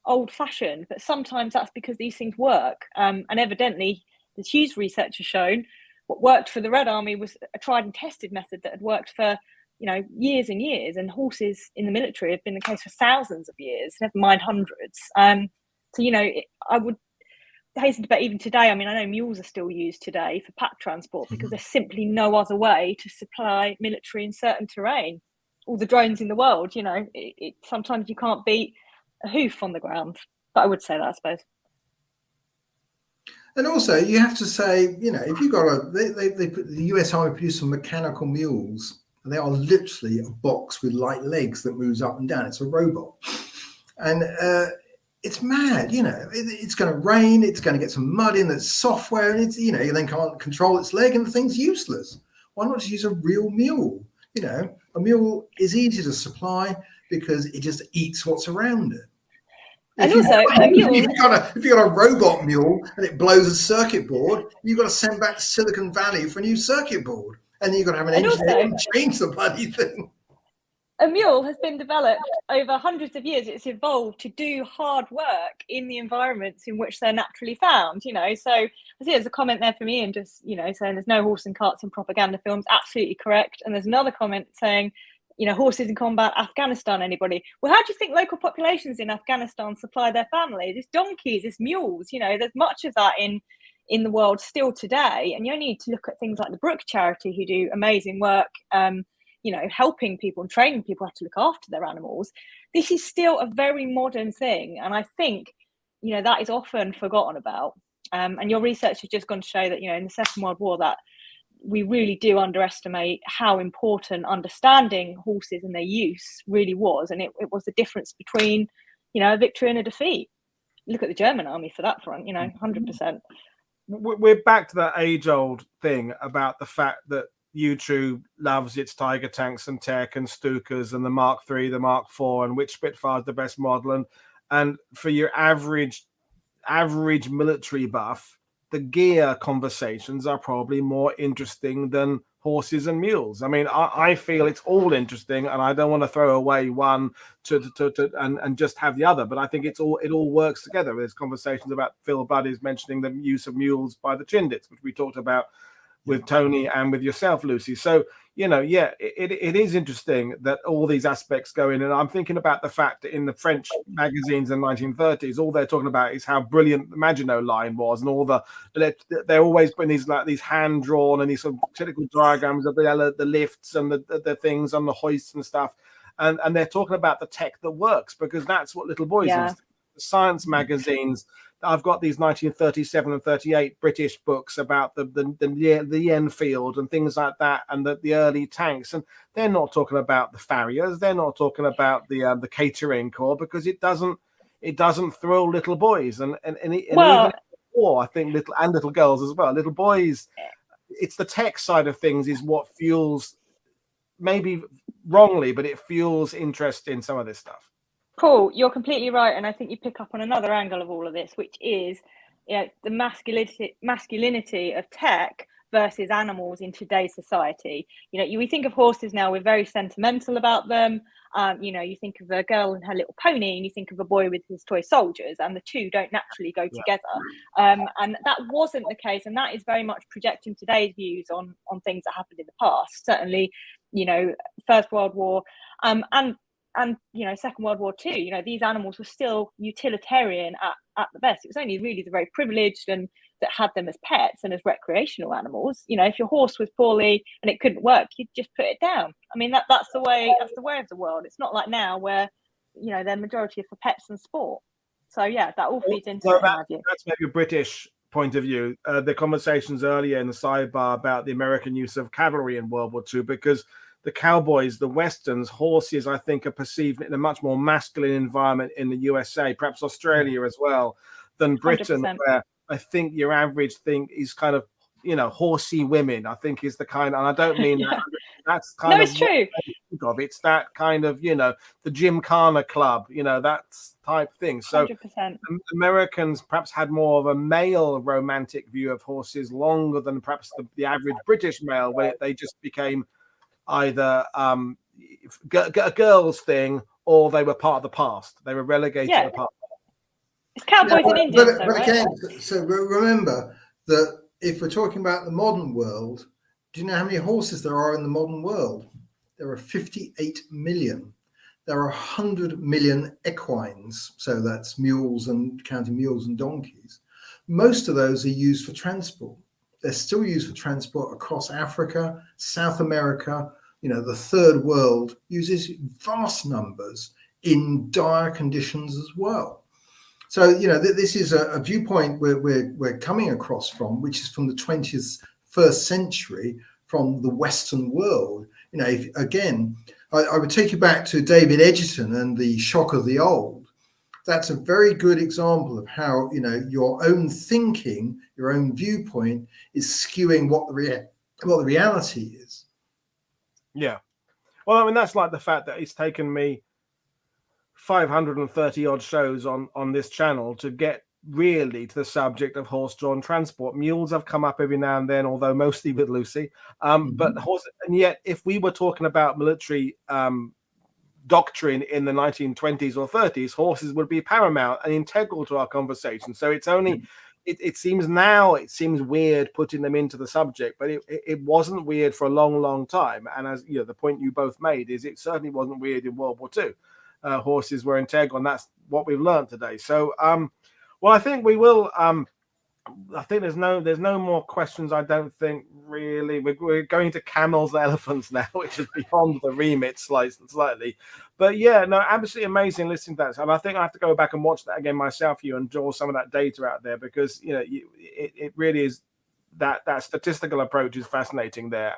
old-fashioned, but sometimes that's because these things work, and evidently, as Hugh's research has shown, what worked for the Red Army was a tried and tested method that had worked for years and years, and horses in the military have been the case for thousands of years, never mind hundreds. So I would hasten to bet even today, I mean, I know mules are still used today for pack transport because there's simply no other way to supply military in certain terrain. All the drones in the world, sometimes you can't beat a hoof on the ground. But I would say that, I suppose. And also, you have to say, if you've got the US Army produce some mechanical mules, and they are literally a box with light legs that moves up and down. It's a robot. And it's mad, it's going to rain, it's going to get some mud in, there's software, and you then can't control its leg, and the thing's useless. Why not just use a real mule? A mule is easy to supply because it just eats what's around it. And also, a mule. If you've got a robot mule and it blows a circuit board, you've got to send back to Silicon Valley for a new circuit board. And then you've got to have an engineer change the bloody thing. A mule has been developed over hundreds of years. It's evolved to do hard work in the environments in which they're naturally found, So I see there's a comment there from Ian just, saying there's no horse and carts in propaganda films. Absolutely correct. And there's another comment saying, horses in combat, Afghanistan, anybody? Well, how do you think local populations in Afghanistan supply their families? It's donkeys, it's mules, there's much of that in the world still today. And you only need to look at things like the Brook Charity, who do amazing work, helping people and training people how to look after their animals. This is still a very modern thing. And I think, that is often forgotten about. And your research has just gone to show that, in the Second World War, that we really do underestimate how important understanding horses and their use really was. And it was the difference between, a victory and a defeat. Look at the German army for that front, 100%. We're back to that age-old thing about the fact that YouTube loves its Tiger tanks and Tech and Stukas and the Mark III, the Mark IV, and which Spitfire is the best model. And for your average military buff, the gear conversations are probably more interesting than horses and mules. I mean, I feel it's all interesting, and I don't want to throw away one and just have the other. But I think it all works together. There's conversations about Phil Buddy's mentioning the use of mules by the Chindits, which we talked about with Tony and with yourself, Lucy. So, it is interesting that all these aspects go in. And I'm thinking about the fact that in the French magazines in the 1930s, all they're talking about is how brilliant the Maginot Line was, and they're always putting these hand drawn and these sort of technical diagrams of the lifts and the things on the hoists and stuff. And they're talking about the tech that works, because that's what little boys use. The science magazines. I've got these 1937 and 38 British books about the Enfield and things like that, and the early tanks. And they're not talking about the farriers. They're not talking about the catering corps, because it doesn't thrill little boys. And even war, I think little girls as well. Little boys, it's the tech side of things is what fuels, maybe wrongly, but it fuels interest in some of this stuff. Paul, you're completely right, and I think you pick up on another angle of all of this, which is the masculinity of tech versus animals in today's society. We think of horses now, we're very sentimental about them. You think of a girl and her little pony, and you think of a boy with his toy soldiers, and the two don't naturally go together. And that wasn't the case, and that is very much projecting today's views on things that happened in the past. Certainly, First World War, and Second World War too. These animals were still utilitarian at the best. It was only really the very privileged and that had them as pets and as recreational animals. If your horse was poorly and it couldn't work, you'd just put it down. I mean, that's the way of the world. It's not like now where the majority are for pets and sport. So that all feeds into it. That's maybe a British point of view. The conversations earlier in the sidebar about the American use of cavalry in World War II, because the cowboys, the westerns, horses, I think, are perceived in a much more masculine environment in the USA, perhaps Australia as well, than Britain, 100%. Where I think your average thing is kind of, horsey women, I think is the kind, and I don't mean that. That's kind of. No, it's true. It's that kind of, the Gymkhana club, that type thing. So 100%. Americans perhaps had more of a male romantic view of horses longer than perhaps the average British male, where they just became either a girl's thing, or they were part of the past. They were relegated to the past. It's cowboys in India. But again, so remember that if we're talking about the modern world, do you know how many horses there are in the modern world? there are 58 million. There are 100 million equines, so that's mules and counting mules and donkeys. Most of those are used for transport. They're still used for transport across Africa, South America. The third world uses vast numbers in dire conditions as well. So, this is a viewpoint we're coming across from, which is from the 21st century, from the Western world. Again, I would take you back to David Edgerton and the shock of the old. That's a very good example of how, your own thinking, your own viewpoint is skewing what the reality is. Yeah. Well, I mean, that's like the fact that it's taken me 530 odd shows on this channel to get really to the subject of horse-drawn transport. Mules have come up every now and then, although mostly with Lucy. But horses, and yet if we were talking about military doctrine in the 1920s or 30s, horses would be paramount and integral to our conversation. So it's only it seems weird putting them into the subject, but it wasn't weird for a long time. And as the point you both made is, it certainly wasn't weird in World War II. Horses were integral, and that's what we've learned today. So well, I think we will. I think there's no more questions. I don't think really. We're going to camels and elephants now, which is beyond the remit slightly. But yeah, no, absolutely amazing listening to that. And I think I have to go back and watch that again myself, and draw some of that data out there, because it really is that statistical approach is fascinating there.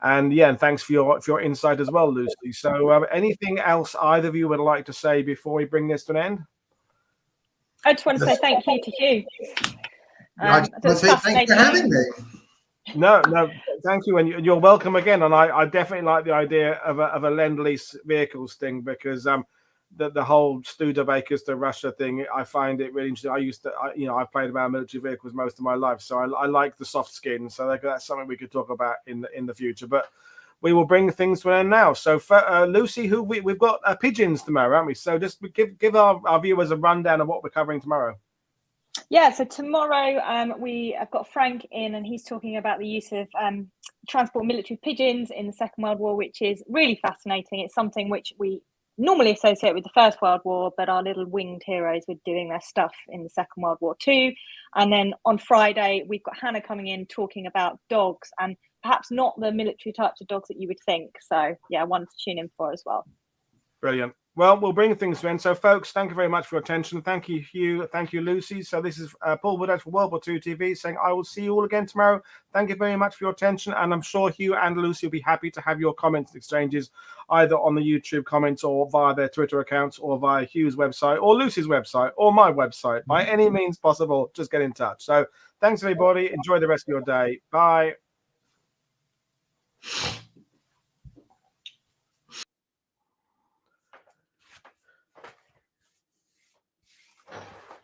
And yeah, and thanks for your insight as well, Lucy. So anything else either of you would like to say before we bring this to an end? I just want to say thank you to Hugh. I just want to say thanks for having me. No, thank you, and you're welcome again. And I definitely like the idea of a Lend-Lease vehicles thing, because the whole Studebakers to Russia thing, I find it really interesting. I've played about military vehicles most of my life, so I like the soft skin. So that's something we could talk about in the future. But we will bring things to an end now. So for Lucy, who we've got pigeons tomorrow, haven't we? So just give our viewers a rundown of what we're covering tomorrow. Yeah, so tomorrow we have got Frank in, and he's talking about the use of transport military pigeons in the Second World War, which is really fascinating. It's something which we normally associate with the First World War, but our little winged heroes were doing their stuff in the Second World War too. And then on Friday, we've got Hannah coming in talking about dogs, and perhaps not the military types of dogs that you would think. So yeah, one to tune in for as well. Brilliant. Well, we'll bring things to an end. So, folks, thank you very much for your attention. Thank you, Hugh. Thank you, Lucy. So this is Paul Woodhead for World War II TV saying I will see you all again tomorrow. Thank you very much for your attention. And I'm sure Hugh and Lucy will be happy to have your comments and exchanges either on the YouTube comments or via their Twitter accounts or via Hugh's website or Lucy's website or my website. By any means possible, just get in touch. So thanks, everybody. Enjoy the rest of your day. Bye.